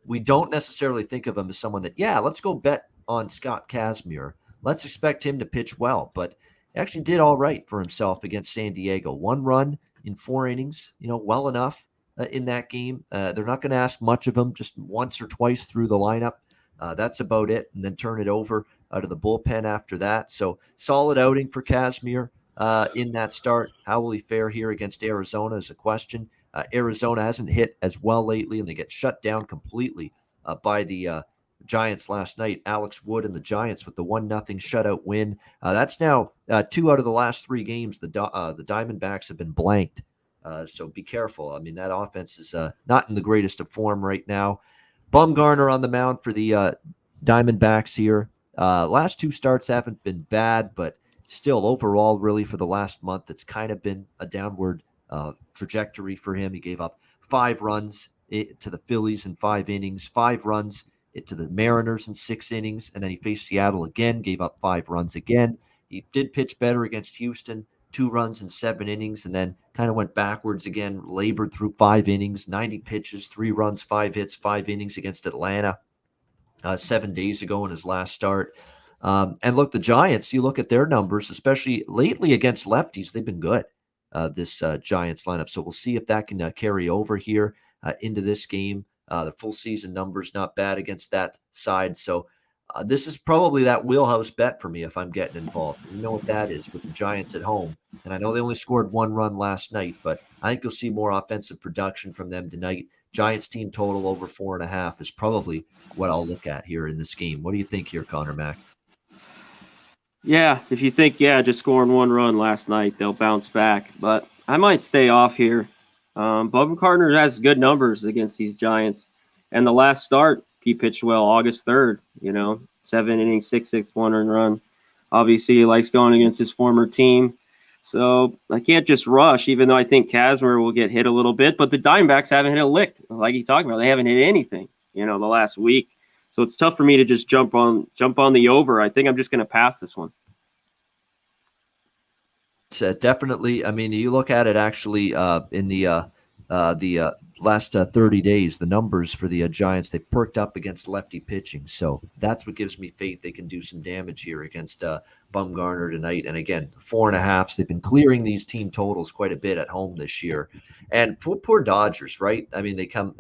we don't necessarily think of him as someone that, let's go bet on Scott Kazmir. Let's expect him to pitch well, but he actually did all right for himself against San Diego. 1 run in 4 innings, well enough in that game. They're not going to ask much of him, just once or twice through the lineup. That's about it, and then turn it over to the bullpen after that. So solid outing for Kazmir in that start. How will he fare here against Arizona is a question. Arizona hasn't hit as well lately, and they get shut down completely by the Giants last night. Alex Wood and the Giants with the 1-0 shutout win. That's now 2 out of the last 3 games. The Diamondbacks have been blanked. So be careful. I mean, that offense is not in the greatest of form right now. Bumgarner on the mound for the Diamondbacks here. Last 2 starts haven't been bad, but still overall, really for the last month, it's kind of been a downward trajectory for him. He gave up 5 runs to the Phillies in 5 innings, 5 runs to the Mariners in 6 innings, and then he faced Seattle again, gave up 5 runs again. He did pitch better against Houston, 2 runs in 7 innings, and then kind of went backwards again, labored through 5 innings, 90 pitches, 3 runs, 5 hits, 5 innings against Atlanta 7 days ago in his last start. And look, the Giants, you look at their numbers, especially lately against lefties, they've been good, this Giants lineup. So we'll see if that can carry over here into this game. The full season numbers not bad against that side. So this is probably that wheelhouse bet for me if I'm getting involved. You know what that is with the Giants at home. And I know they only scored 1 run last night, but I think you'll see more offensive production from them tonight. Giants team total over 4.5 is probably what I'll look at here in this game. What do you think here, Conor Mac? Yeah, if you think, just scoring 1 run last night, they'll bounce back. But I might stay off here. Bumgarner has good numbers against these Giants. And the last start, he pitched well August 3rd, 7 innings, 6-6, 1 earned run. Obviously, he likes going against his former team. So I can't just rush, even though I think Kazmir will get hit a little bit. But the Diamondbacks haven't hit a lick, like you talked about. They haven't hit anything, the last week. So it's tough for me to just jump on the over. I think I'm just going to pass this one. It's definitely. I mean, you look at it actually in the last 30 days, the numbers for the Giants, they perked up against lefty pitching. So that's what gives me faith they can do some damage here against Bumgarner tonight. And again, 4.5s. They've been clearing these team totals quite a bit at home this year. And poor Dodgers, right? I mean, they come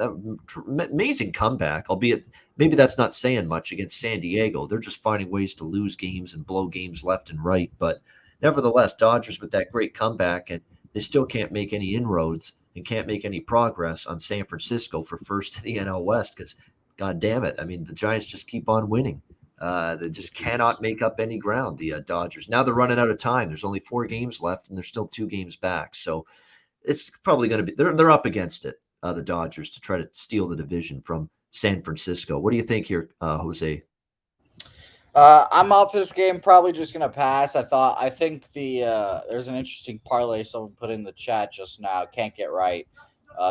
amazing comeback, albeit maybe that's not saying much against San Diego. They're just finding ways to lose games and blow games left and right. But nevertheless, Dodgers with that great comeback, and they still can't make any inroads and can't make any progress on San Francisco for first in the NL West because, God damn it, I mean, the Giants just keep on winning. They just cannot make up any ground, the Dodgers. Now they're running out of time. There's only 4 games left, and they're still 2 games back. So it's probably going to be – they're up against it, the Dodgers, to try to steal the division from San Francisco. What do you think here, Jose? I'm off this game. Probably just gonna pass. I think there's an interesting parlay someone put in the chat just now. Can't get right.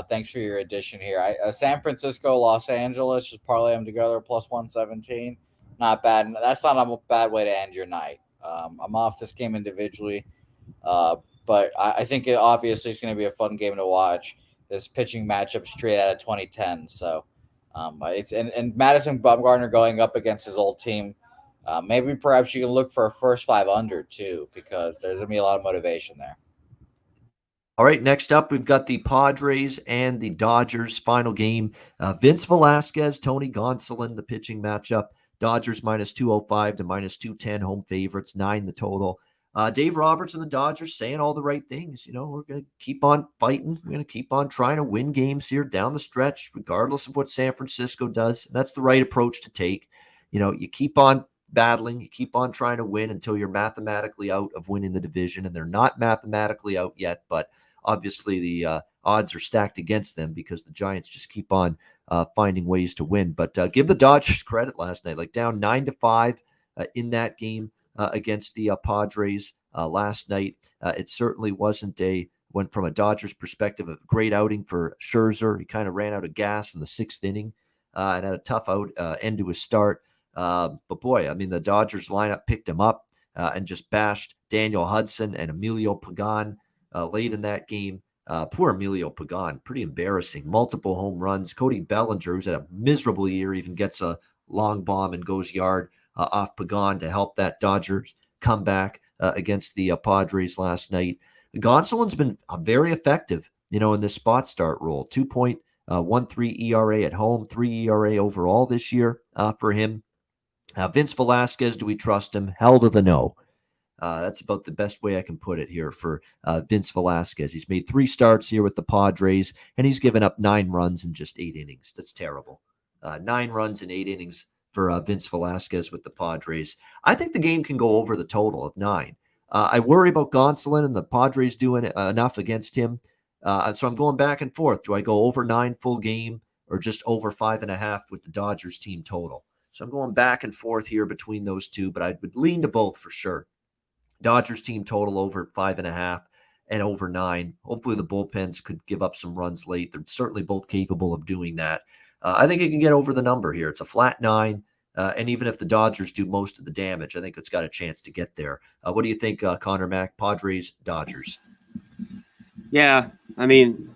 Thanks for your addition here. San Francisco, Los Angeles, just parlay them together plus 117. Not bad. That's not a bad way to end your night. I'm off this game individually, but I think it obviously is going to be a fun game to watch. This pitching matchup straight out of 2010. So, and Madison Bumgarner going up against his old team. Maybe perhaps you can look for a first 5 under too, because there's going to be a lot of motivation there. All right, next up, we've got the Padres and the Dodgers final game. Vince Velasquez, Tony Gonsolin, the pitching matchup. Dodgers minus 205 to minus 210, home favorites, 9 the total. Dave Roberts and the Dodgers saying all the right things. We're going to keep on fighting. We're going to keep on trying to win games here down the stretch, regardless of what San Francisco does. And that's the right approach to take. You keep on battling. You keep on trying to win until you're mathematically out of winning the division, and they're not mathematically out yet, but obviously the odds are stacked against them because the Giants just keep on finding ways to win. But give the Dodgers credit last night, like down 9-5 in that game against the Padres last night. It certainly wasn't went from a Dodgers perspective, a great outing for Scherzer. He kind of ran out of gas in the 6th inning and had a tough end to his start. But boy, I mean, the Dodgers lineup picked him up and just bashed Daniel Hudson and Emilio Pagan late in that game. Poor Emilio Pagan, pretty embarrassing. Multiple home runs. Cody Bellinger, who's had a miserable year, even gets a long bomb and goes yard off Pagan to help that Dodgers come back against the Padres last night. Gonsolin's been very effective, in this spot start role. 2.13 ERA at home, 3 ERA overall this year for him. Vince Velasquez, do we trust him? Hell to the no. That's about the best way I can put it here for Vince Velasquez. He's made 3 starts here with the Padres, and he's given up 9 runs in just 8 innings. That's terrible. 9 runs in 8 innings for Vince Velasquez with the Padres. I think the game can go over the total of 9. I worry about Gonsolin and the Padres doing enough against him. So I'm going back and forth. Do I go over 9 full game or just over 5.5 with the Dodgers team total? So I'm going back and forth here between those two, but I would lean to both for sure. Dodgers team total over 5.5 and over 9. Hopefully the bullpens could give up some runs late. They're certainly both capable of doing that. I think it can get over the number here. It's a flat 9. And even if the Dodgers do most of the damage, I think it's got a chance to get there. What do you think, Conor Mac? Padres, Dodgers? Yeah, I mean,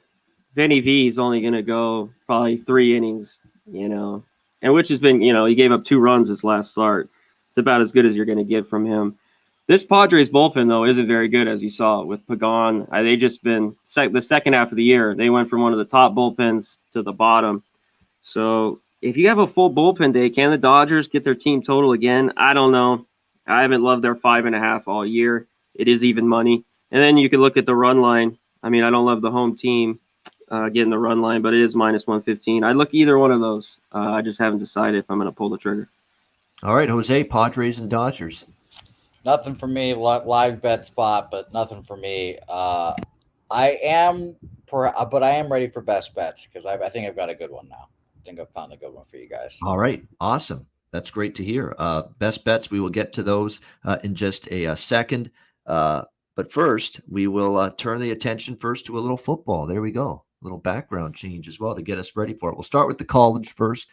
Vinny V is only going to go probably 3 innings, and which has been, he gave up 2 runs his last start. It's about as good as you're going to get from him. This Padres bullpen, though, isn't very good, as you saw with Pagan. They just been the second half of the year. They went from one of the top bullpens to the bottom. So if you have a full bullpen day, can the Dodgers get their team total again? I don't know. I haven't loved their 5.5 all year. It is even money. And then you can look at the run line. I mean, I don't love the home team getting the run line, but it is minus 115. I'd look either one of those. I just haven't decided if I'm going to pull the trigger. All right, Jose, Padres and Dodgers. Nothing for me. Live bet spot, but nothing for me. I am ready for best bets because I think I've got a good one now. I think I've found a good one for you guys. All right, awesome. That's great to hear. Best bets, we will get to those in just a second. But first, we will turn the attention first to a little football. There we go. A little background change as well to get us ready for it. We'll start with the college first.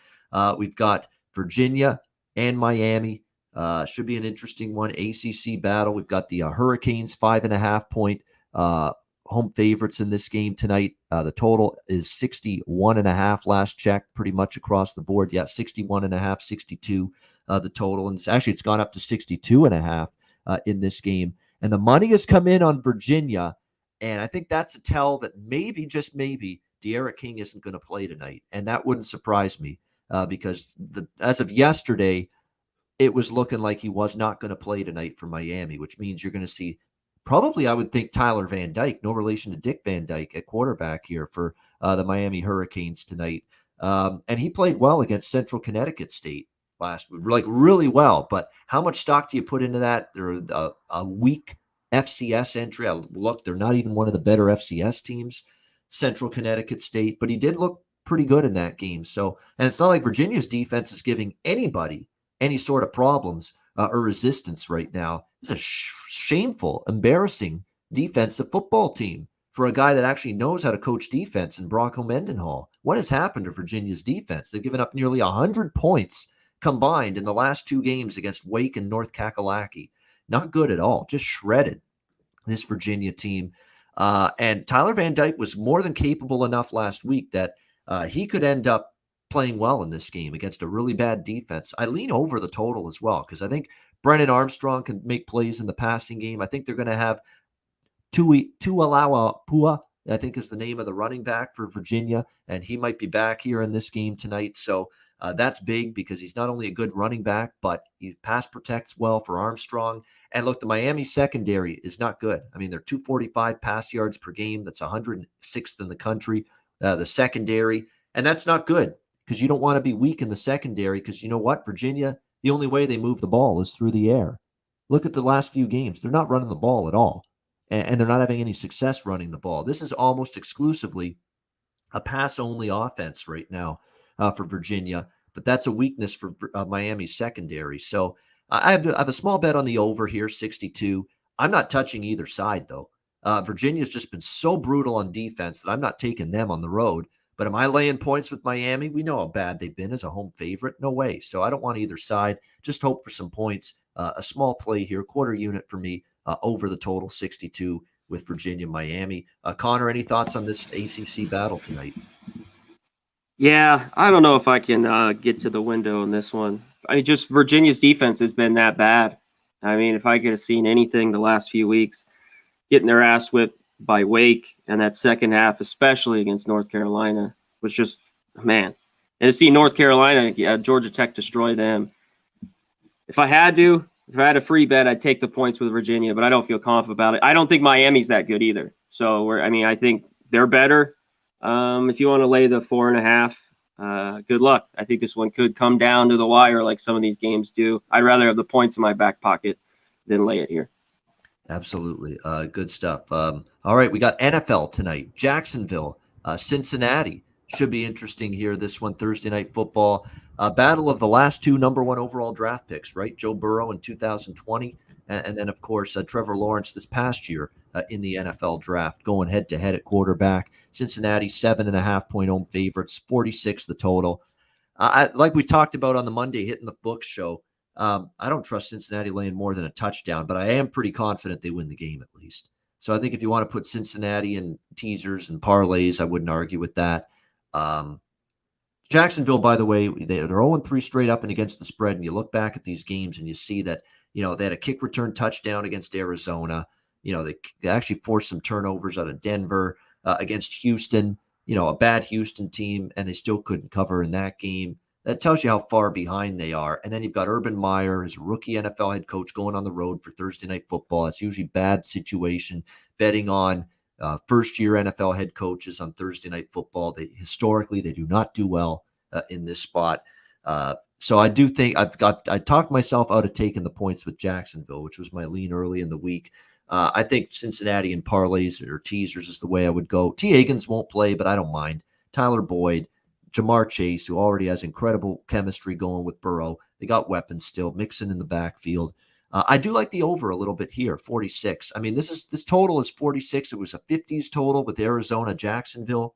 We've got Virginia and Miami. Should be an interesting one. ACC battle. We've got the Hurricanes 5.5 point home favorites in this game tonight. The total is 61.5 last check, pretty much across the board. Yeah, 61.5, 62 the total. And it's gone up to 62.5 in this game. And the money has come in on Virginia. And I think that's a tell that maybe, just maybe, De'Ara King isn't going to play tonight. And that wouldn't surprise me because as of yesterday, it was looking like he was not going to play tonight for Miami, which means you're going to see probably, I would think, Tyler Van Dyke, no relation to Dick Van Dyke, at quarterback here for the Miami Hurricanes tonight. And he played well against Central Connecticut State last week, like really well. But how much stock do you put into that? They're a weak FCS entry. Look, they're not even one of the better FCS teams, Central Connecticut State, but he did look pretty good in that game. So, and it's not like Virginia's defense is giving anybody any sort of problems or resistance right now. It's a shameful, embarrassing defensive football team for a guy that actually knows how to coach defense in Bronco Mendenhall. What has happened to Virginia's defense? They've given up nearly 100 points combined in the last 2 games against Wake and North Kakalaki. Not good at all. Just shredded, this Virginia team. And Tyler Van Dyke was more than capable enough last week that he could end up playing well in this game against a really bad defense. I lean over the total as well because I think Brennan Armstrong can make plays in the passing game. I think they're going to have Tualapua, I think is the name of the running back for Virginia, and he might be back here in this game tonight. So that's big because he's not only a good running back, but he pass protects well for Armstrong. And look, the Miami secondary is not good. I mean, they're 245 pass yards per game. That's 106th in the country, the secondary. And that's not good because you don't want to be weak in the secondary because you know what? Virginia, the only way they move the ball is through the air. Look at the last few games. They're not running the ball at all, and they're not having any success running the ball. This is almost exclusively a pass-only offense right now for Virginia, but that's a weakness for Miami's secondary. So I have a small bet on the over here, 62. I'm not touching either side, though. Virginia's just been so brutal on defense that I'm not taking them on the road. But am I laying points with Miami? We know how bad they've been as a home favorite. No way. So I don't want either side. Just hope for some points. A small play here, quarter unit for me over the total, 62 with Virginia, Miami. Connor, any thoughts on this ACC battle tonight? Yeah, I don't know if I can get to the window on this one. Just Virginia's defense has been that bad. I mean, if I could have seen anything the last few weeks, getting their ass whipped by Wake, and that second half, especially against North Carolina, was just, man. And to see North Carolina, Georgia Tech destroy them. If I had a free bet, I'd take the points with Virginia, but I don't feel confident about it. I don't think Miami's that good either. So, I think they're better. If you want to lay the 4.5, good luck. I think this one could come down to the wire like some of these games do. I'd rather have the points in my back pocket than lay it here. Absolutely. Good stuff. All right, we got NFL tonight. Jacksonville, Cincinnati. Should be interesting here, this one, Thursday Night Football. Battle of the last two number one overall draft picks, right? Joe Burrow in 2020, and then, of course, Trevor Lawrence this past year in the NFL draft, going head-to-head at quarterback. Cincinnati, 7.5-point home favorites, 46 the total. Like we talked about on the Monday Hitting the Books show, I don't trust Cincinnati laying more than a touchdown, but I am pretty confident they win the game at least. So I think if you want to put Cincinnati in teasers and parlays, I wouldn't argue with that. Jacksonville, by the way, they're 0-3 straight up and against the spread. And you look back at these games and you see that, they had a kick return touchdown against Arizona. They actually forced some turnovers out of Denver against Houston, a bad Houston team, and they still couldn't cover in that game. That tells you how far behind they are. And then you've got Urban Meyer, his rookie NFL head coach, going on the road for Thursday Night Football. It's usually bad situation, betting on first-year NFL head coaches on Thursday Night Football. Historically, they do not do well in this spot. So I do think I talked myself out of taking the points with Jacksonville, which was my lean early in the week. I think Cincinnati and parlays or teasers is the way I would go. T. Higgins won't play, but I don't mind. Tyler Boyd, Jamar Chase, who already has incredible chemistry going with Burrow. They got weapons still, Mixon in the backfield. I do like the over a little bit here, 46. I mean, this total is 46. It was a 50s total with Arizona, Jacksonville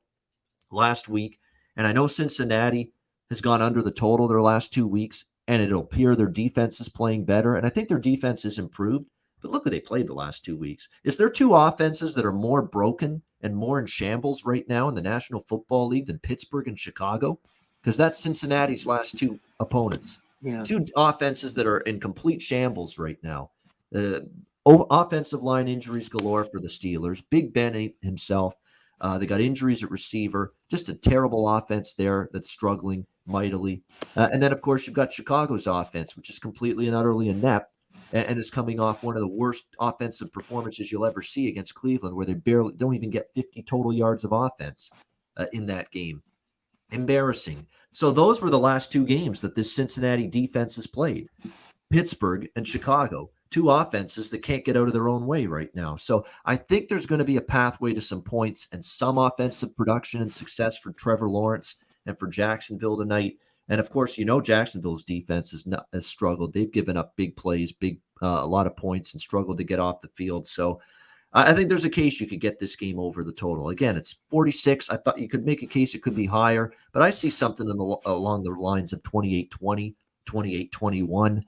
last week. And I know Cincinnati has gone under the total their last 2 weeks, and it'll appear their defense is playing better. And I think their defense is improved. But look who they played the last 2 weeks. Is there two offenses that are more broken and more in shambles right now in the National Football League than Pittsburgh and Chicago? Because that's Cincinnati's last two opponents. Yeah. Two offenses that are in complete shambles right now. Offensive line injuries galore for the Steelers. Big Ben himself. They got injuries at receiver. Just a terrible offense there that's struggling mightily. And then, of course, you've got Chicago's offense, which is completely and utterly inept and is coming off one of the worst offensive performances you'll ever see against Cleveland, where they barely don't even get 50 total yards of offense in that game. Embarrassing. So those were the last two games that this Cincinnati defense has played. Pittsburgh and Chicago, two offenses that can't get out of their own way right now. So I think there's going to be a pathway to some points and some offensive production and success for Trevor Lawrence and for Jacksonville tonight. And of course, Jacksonville's defense has struggled. They've given up big plays, a lot of points, and struggled to get off the field. So I think there's a case you could get this game over the total. Again, it's 46. I thought you could make a case it could be higher, but I see something along the lines of 28-20, 28-21,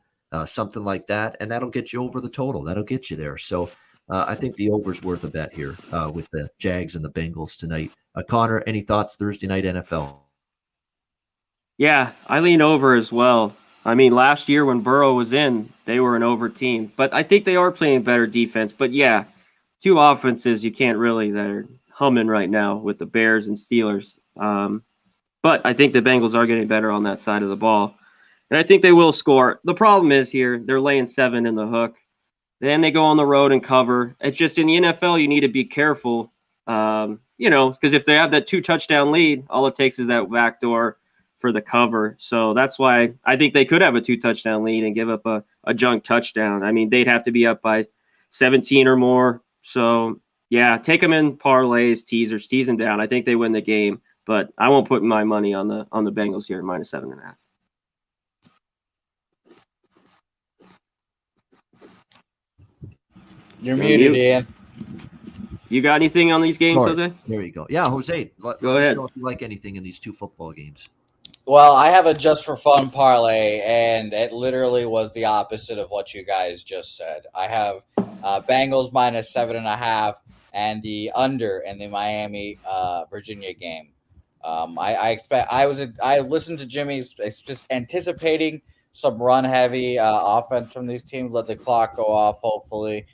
something like that, and that'll get you over the total. That'll get you there. So I think the over's worth a bet here with the Jags and the Bengals tonight. Connor, any thoughts Thursday night NFL? Yeah, I lean over as well. I mean, last year when Burrow was in, they were an over team. But I think they are playing better defense. But yeah, two offenses you can't really that are humming right now with the Bears and Steelers. But I think the Bengals are getting better on that side of the ball, and I think they will score. The problem is here they're laying 7 in the hook. Then they go on the road and cover. It's just in the NFL you need to be careful, because if they have that 2-touchdown lead, all it takes is that backdoor for the cover. So that's why I think they could have a 2-touchdown lead and give up a junk touchdown. I mean, they'd have to be up by 17 or more. So yeah, take them in parlays, teasers, tease them down. I think they win the game, but I won't put my money on the Bengals here at -7.5. You're muted, Ian. You got anything on these games, Sorry. Jose? There you go. Yeah, Jose, Go ahead. Know if you like anything in these 2 football games. Well, I have a just for fun parlay, and it literally was the opposite of what you guys just said. I have Bengals -7.5 and the under in the Miami Virginia game. I listened to Jimmy's, just anticipating some run heavy offense from these teams. Let the clock go off, hopefully.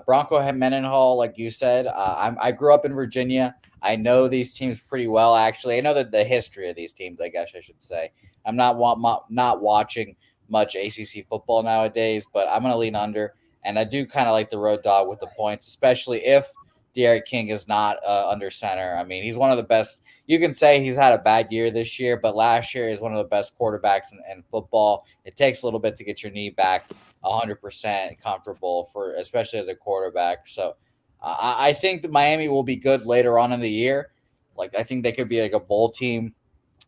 Bronco Mendenhall, like you said, I grew up in Virginia. I know these teams pretty well, actually. I know the history of these teams, I guess I should say. I'm not watching much ACC football nowadays, but I'm going to lean under. And I do kind of like the road dog with the points, especially if D'Eriq King is not under center. I mean, he's one of the best. You can say he's had a bad year this year, but last year is one of the best quarterbacks in football. It takes a little bit to get your knee back 100% comfortable, especially as a quarterback. So I think that Miami will be good later on in the year. Like, I think they could be like a bowl team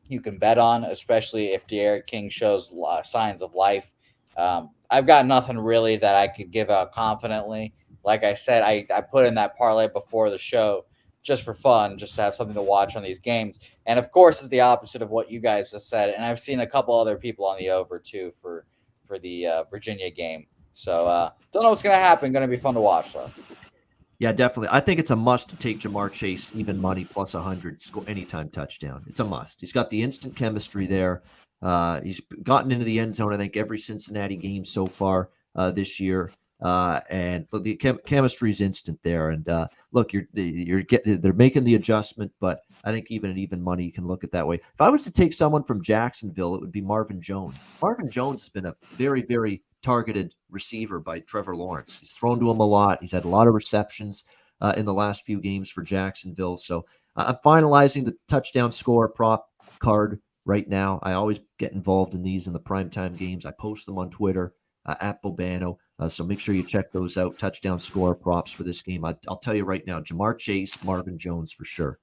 you can bet on, especially if D'Eriq King shows signs of life. I've got nothing really that I could give out confidently. Like I said, I put in that parlay before the show just for fun, just to have something to watch on these games. And of course, it's the opposite of what you guys just said. And I've seen a couple other people on the over too for the Virginia game. So don't know what's going to happen. Going to be fun to watch though. Yeah, definitely. I think it's a must to take Jamar Chase, even money plus 100, score anytime touchdown. It's a must. He's got the instant chemistry there. He's gotten into the end zone, I think, every Cincinnati game so far this year. And look, the chemistry is instant there. And look, they're making the adjustment, but I think even money you can look at that way. If I was to take someone from Jacksonville, it would be Marvin Jones. Marvin Jones has been a very, very targeted receiver by Trevor Lawrence. He's thrown to him a lot. He's had a lot of receptions in the last few games for Jacksonville. So I'm finalizing the touchdown score prop card right now. I always get involved in these in the primetime games. I post them on Twitter at Bobano. So make sure you check those out. Touchdown score props for this game. I'll tell you right now, Jamar Chase, Marvin Jones for sure.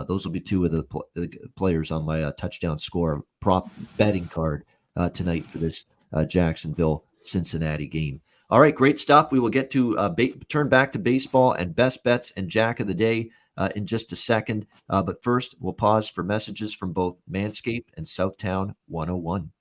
Those will be 2 of the players on my touchdown score prop betting card tonight for this Jacksonville-Cincinnati game. All right, great stuff. We will get to turn back to baseball and best bets and Jack of the Day in just a second. But first, we'll pause for messages from both Manscaped and Southtown 101.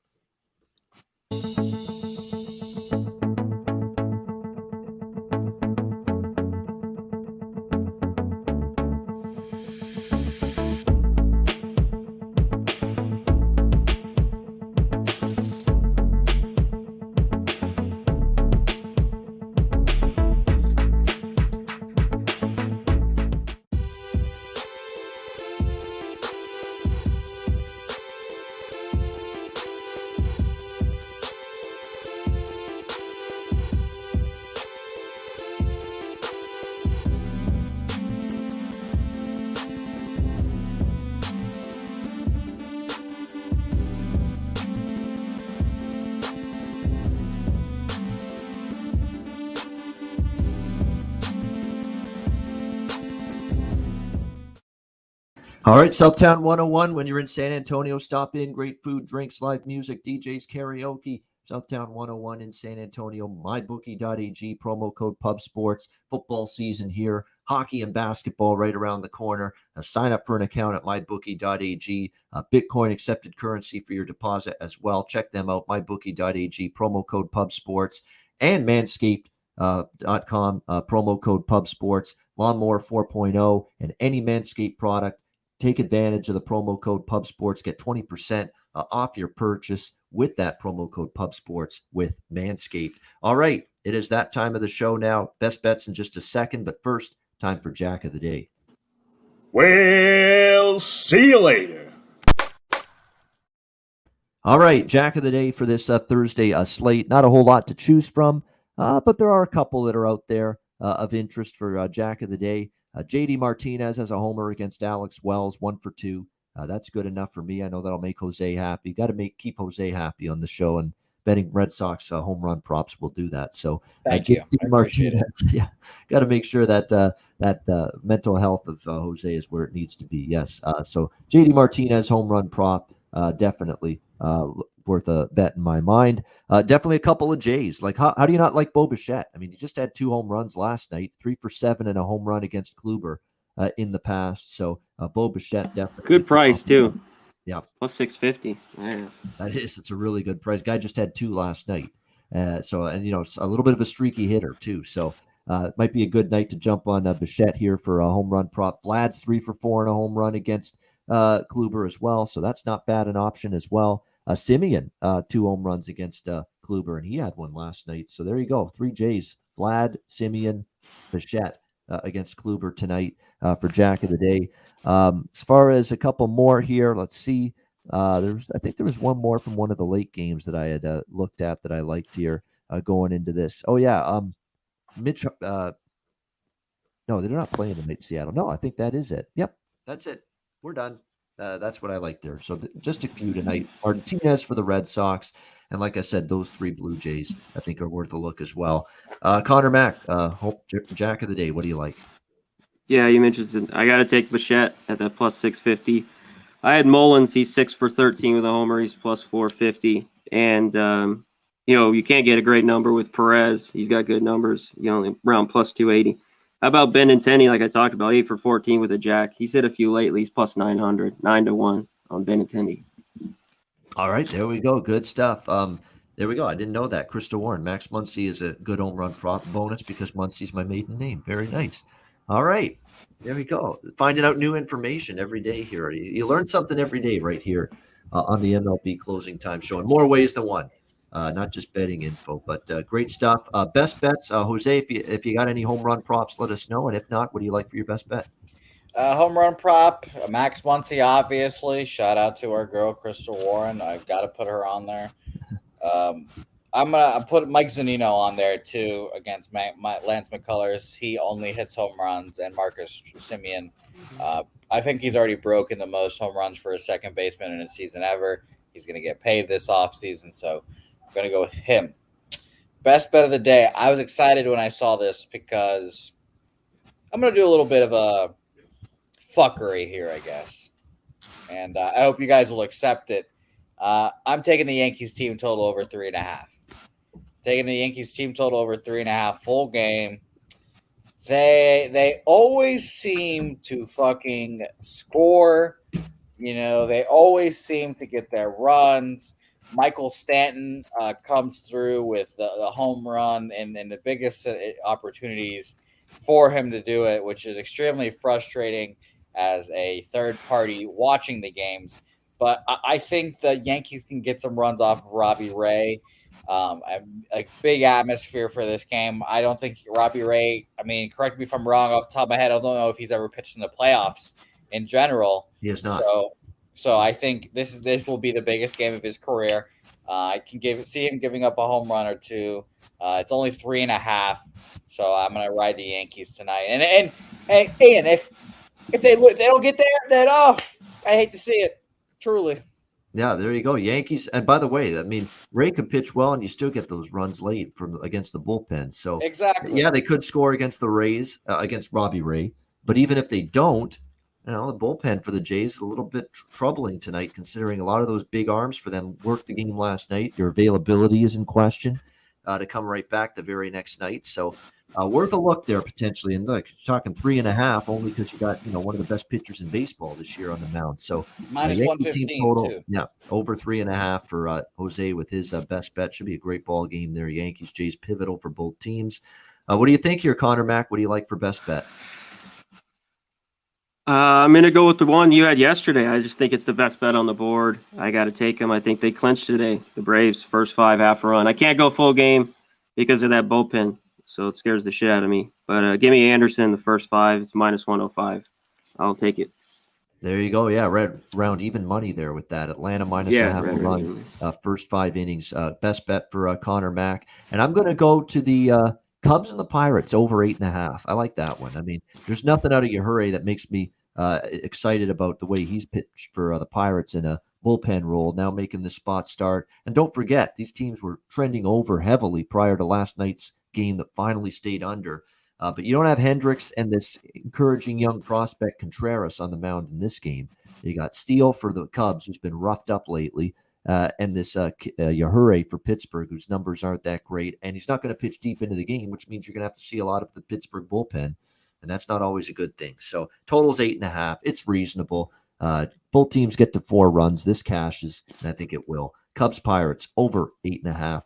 All right, Southtown 101. When you're in San Antonio, stop in. Great food, drinks, live music, DJs, karaoke. Southtown 101 in San Antonio. MyBookie.ag, promo code PubSports. Football season here. Hockey and basketball right around the corner. Sign up for an account at MyBookie.ag. Bitcoin accepted currency for your deposit as well. Check them out, MyBookie.ag, promo code PubSports. And Manscaped.com, promo code PubSports. Lawnmower 4.0 and any Manscaped product. Take advantage of the promo code PubSports. Get 20% off your purchase with that promo code PubSports with Manscaped. All right, It is that time of the show now. Best bets in just a second, but first, time for Jack of the Day. We'll see you later. All right, Jack of the Day for this Thursday slate. Not a whole lot to choose from, but there are a couple that are out there of interest for Jack of the Day. JD Martinez has a homer against Alex Wells, 1 for 2. That's good enough for me. I know that'll make Jose happy. Got to keep Jose happy on the show, and betting Red Sox home run props will do that. So Thank you. JD Martinez, yeah, got to make sure that that mental health of Jose is where it needs to be. Yes. So JD Martinez home run prop, definitely worth a bet in my mind. Definitely a couple of Jays. Like, how do you not like Bo Bichette? I mean, he just had 2 home runs last night, 3 for 7 and a home run against Kluber in the past. So Bo Bichette definitely Good price too. Yeah, plus 650. Yeah. That is. It's a really good price. Guy just had 2 last night. So a little bit of a streaky hitter too. So it might be a good night to jump on Bichette here for a home run prop. Vlad's 3 for 4 and a home run against Kluber as well. So that's not bad an option as well. Simeon, 2 home runs against Kluber, and he had 1 last night. So there you go. 3 Jays. Vlad, Simeon, Bichette against Kluber tonight for Jack of the Day. As far as a couple more here, let's see. I think there was one more from one of the late games that I had looked at that I liked here going into this. Oh yeah, Mitch. No, they're not playing tonight, Seattle. No, I think that is it. Yep, that's it. We're done. That's what I like there. So just a few tonight. Martinez for the Red Sox, and like I said, those 3 Blue Jays I think are worth a look as well. Conor Mac, Jack of the Day. What do you like? Yeah, you mentioned I got to take Bichette at that plus 650. I had Mullins. He's 6 for 13 with a homer. He's plus 450. And, you can't get a great number with Perez. He's got good numbers, around plus 280. How about Benintendi, like I talked about, 8 for 14 with a jack. He's hit a few lately. He's plus 900, 9-1 on Benintendi. All right, there we go. Good stuff. There we go. I didn't know that. Crystal Warren. Max Muncy is a good home run prop bonus because Muncy's my maiden name. Very nice. All right. There we go. Finding out new information every day here. You learn something every day right here on the MLB Closing Time Show in more ways than one. Not just betting info, but great stuff. Best bets, Jose. If you got any home run props, let us know. And if not, what do you like for your best bet? Home run prop, Max Muncy, obviously. Shout out to our girl, Crystal Warren. I've got to put her on there. I'm going to put Mike Zunino on there, too, against Lance McCullers. He only hits home runs, and Marcus Simeon. I think he's already broken the most home runs for a second baseman in a season ever. He's going to get paid this offseason, so I'm going to go with him. Best bet of the day. I was excited when I saw this because I'm going to do a little bit of a fuckery here, I guess. And I hope you guys will accept it. I'm taking the Yankees team total over 3.5. Taking the Yankees team total over 3.5 full game. They always seem to fucking score. They always seem to get their runs. Michael Stanton comes through with the home run and the biggest opportunities for him to do it, which is extremely frustrating as a third party watching the games. But I think the Yankees can get some runs off of Robbie Ray. A big atmosphere for this game. I don't think Robbie Ray, correct me if I'm wrong off the top of my head, I don't know if he's ever pitched in the playoffs in general. He has not. So I think this will be the biggest game of his career. I can see him giving up a home run or two. It's only 3.5, so I'm gonna ride the Yankees tonight. And Ian, if they don't get there, then I hate to see it. Truly. Yeah, there you go. Yankees. And by the way, Ray could pitch well and you still get those runs late against the bullpen. So exactly. Yeah, they could score against the Rays, against Robbie Ray. But even if they don't, the bullpen for the Jays is a little bit troubling tonight, considering a lot of those big arms for them worked the game last night. Their availability is in question to come right back the very next night. So worth a look there potentially. And look, you're talking 3.5 only because you got one of the best pitchers in baseball this year on the mound. So minus 115 total, too. Yeah, over 3.5 for Jose with his best bet. Should be a great ball game there. Yankees Jays pivotal for both teams. What do you think here, Conor Mac? What do you like for best bet? I'm going to go with the one you had yesterday. I just think it's the best bet on the board. I got to take them. I think they clinched today. The Braves, first 5 half a run. I can't go full game. because of that bullpen. So it scares the shit out of me. But give me Anderson the first 5. It's minus 105. I'll take it. There you go. Yeah, red round even money there with that. Atlanta minus a Yeah, half a right, run. right. First 5 innings. Best bet for Conor Mac. And I'm going to go to the Cubs and the Pirates over 8.5. I like that one. I mean, there's nothing out of Yahuree that makes me excited about the way he's pitched for the Pirates in a bullpen role, now making the spot start. And don't forget, these teams were trending over heavily prior to last night's game that finally stayed under. But you don't have Hendricks and this encouraging young prospect Contreras on the mound in this game. You got Steele for the Cubs, who's been roughed up lately, and this Yahuree for Pittsburgh, whose numbers aren't that great. And he's not going to pitch deep into the game, which means you're going to have to see a lot of the Pittsburgh bullpen, and that's not always a good thing. So total's 8.5. It's reasonable. Both teams get to 4 runs. This cashes, and I think it will. Cubs Pirates over 8.5.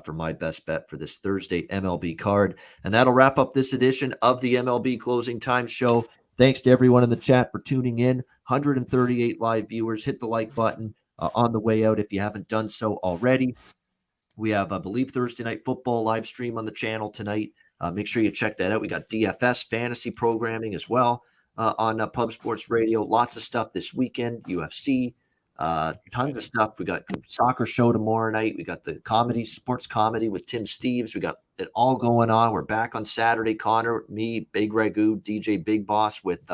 For my best bet for this Thursday MLB card. And that'll wrap up this edition of the MLB Closing Time Show. Thanks to everyone in the chat for tuning in. 138 live viewers. Hit the like button on the way out if you haven't done so already. We have, I believe, Thursday Night Football live stream on the channel tonight. Make sure you check that out. We got DFS fantasy programming as well on Pub Sports Radio. Lots of stuff this weekend. UFC. Tons of stuff. We got soccer show tomorrow night. We got the comedy, sports comedy with Tim Steves. We got it all going on. We're back on Saturday. Connor, me, Big Ragu, DJ Big Boss with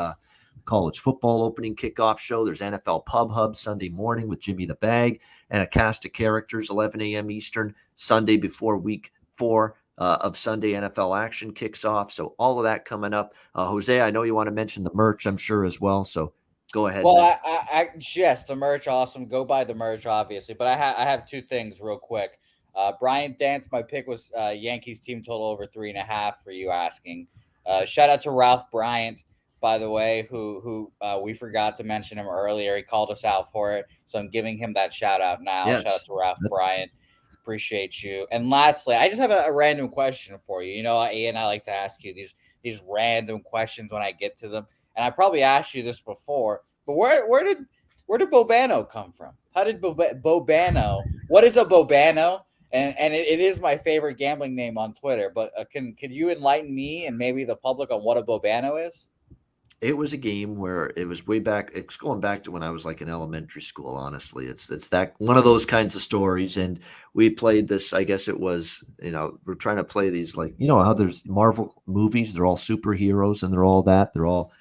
college football opening kickoff show. There's NFL Pub Hub Sunday morning with Jimmy the Bag and a cast of characters, 11 a.m. Eastern, Sunday before week 4 of Sunday NFL action kicks off. So all of that coming up. Jose, I know you want to mention the merch, I'm sure, as well. So go ahead. Well, yes, the merch, awesome. Go buy the merch, obviously. But I have 2 things real quick. Brian Dance, my pick was Yankees team total over 3.5 for you asking. Shout out to Ralph Bryant, by the way, who we forgot to mention him earlier. He called us out for it. So I'm giving him that shout out now. Yes. Shout out to Ralph Bryant. Appreciate you. And lastly, I just have a random question for you. You know, Ian, I like to ask you these random questions when I get to them. And I probably asked you this before, but where did Bobano come from? How did Bobano? What is a Bobano? And it is my favorite gambling name on Twitter. But can you enlighten me and maybe the public on what a Bobano is? It was a game where it was way back. It's going back to when I was like in elementary school. Honestly, it's that one of those kinds of stories. And we played this. I guess it was, we're trying to play these, like, how there's Marvel movies. They're all superheroes and they're all that. They're all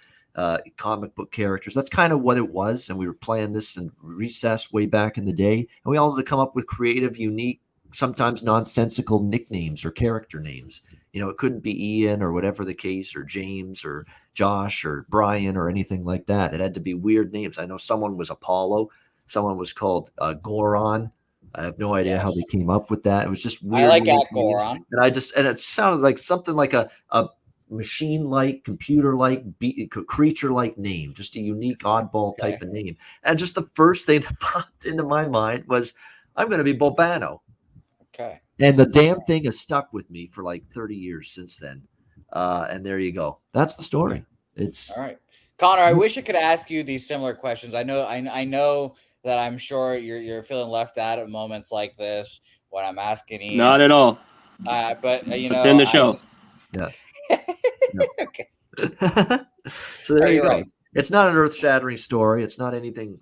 comic book characters. That's kind of what it was. And we were playing this in recess way back in the day. And we all had to come up with creative, unique, sometimes nonsensical nicknames or character names. It couldn't be Ian or whatever the case, or James or Josh or Brian or anything like that. It had to be weird names. I know someone was Apollo. Someone was called Goron. I have no idea how they came up with that. It was just weird. I like Goron. And it sounded like something like a machine-like, computer-like, creature-like name, just a unique oddball type of name. And just the first thing that popped into my mind was, I'm going to be Bobano. Okay. And the damn thing has stuck with me for like 30 years since then. And there you go. That's the story. It's all right. Connor, I wish I could ask you these similar questions. I know that I'm sure you're feeling left out at moments like this when I'm asking Ian. Not at all. But it's in the show. Yeah. Okay. So there you go. Right. It's not an earth-shattering story. It's not anything,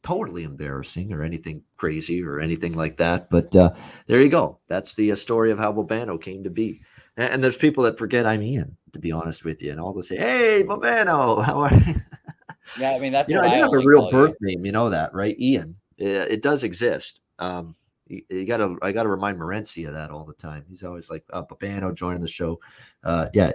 totally embarrassing or anything crazy or anything like that. But there you go. That's the story of how Bobano came to be. And there's people that forget I'm Ian, to be honest with you. And all they say, hey, Bobano, how are you? Yeah, I mean, that's I do have a real birth name. You know that, right? Ian. It does exist. I got to remind Morency of that all the time. He's always like, Bobano joining the show.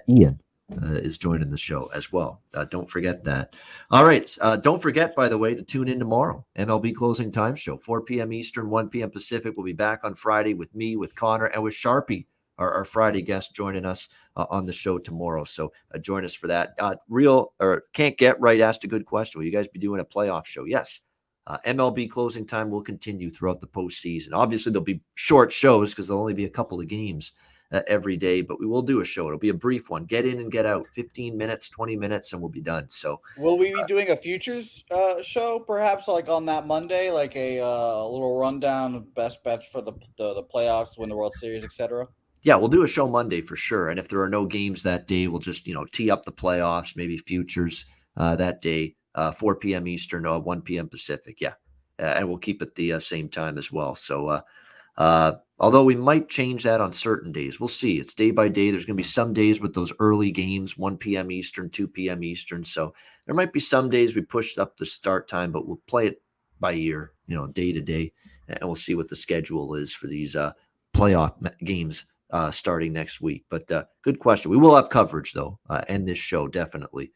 Ian is joining the show as well. Don't forget that. All right. Don't forget, by the way, to tune in tomorrow. MLB Closing Time Show, 4 p.m. Eastern, 1 p.m. Pacific. We'll be back on Friday with me, with Connor, and with Sharpie, our Friday guest, joining us on the show tomorrow. So join us for that. Can't Get Right asked a good question. Will you guys be doing a playoff show? Yes. MLB Closing Time will continue throughout the postseason. Obviously, there'll be short shows because there'll only be a couple of games every day, but we will do a show. It'll be a brief one. Get in and get out. 15 minutes, 20 minutes, and we'll be done. So will we be doing a futures show, perhaps, like on that Monday, like a little rundown of best bets for the playoffs, win the World Series, etc.? Yeah, we'll do a show Monday for sure. And if there are no games that day, we'll just, tee up the playoffs, maybe futures that day, 4 p.m. Eastern, 1 p.m. Pacific. Yeah. And we'll keep it the same time as well. So, although we might change that on certain days, we'll see. It's day by day. There's going to be some days with those early games, 1 p.m. Eastern, 2 p.m. Eastern. So there might be some days we push up the start time, but we'll play it by ear, day to day. And we'll see what the schedule is for these playoff games starting next week. But good question. We will have coverage, though, and this show definitely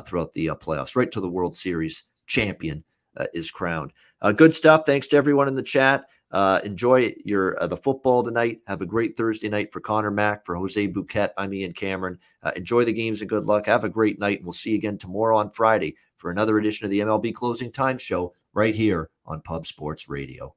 throughout the playoffs, right to the World Series champion is crowned. Good stuff. Thanks to everyone in the chat. Enjoy the football tonight. Have a great Thursday night for Conor Mac, for Jose Bouquett. I'm Ian Cameron. Enjoy the games and good luck. Have a great night. And we'll see you again tomorrow on Friday for another edition of the MLB Closing Time Show right here on Pub Sports Radio.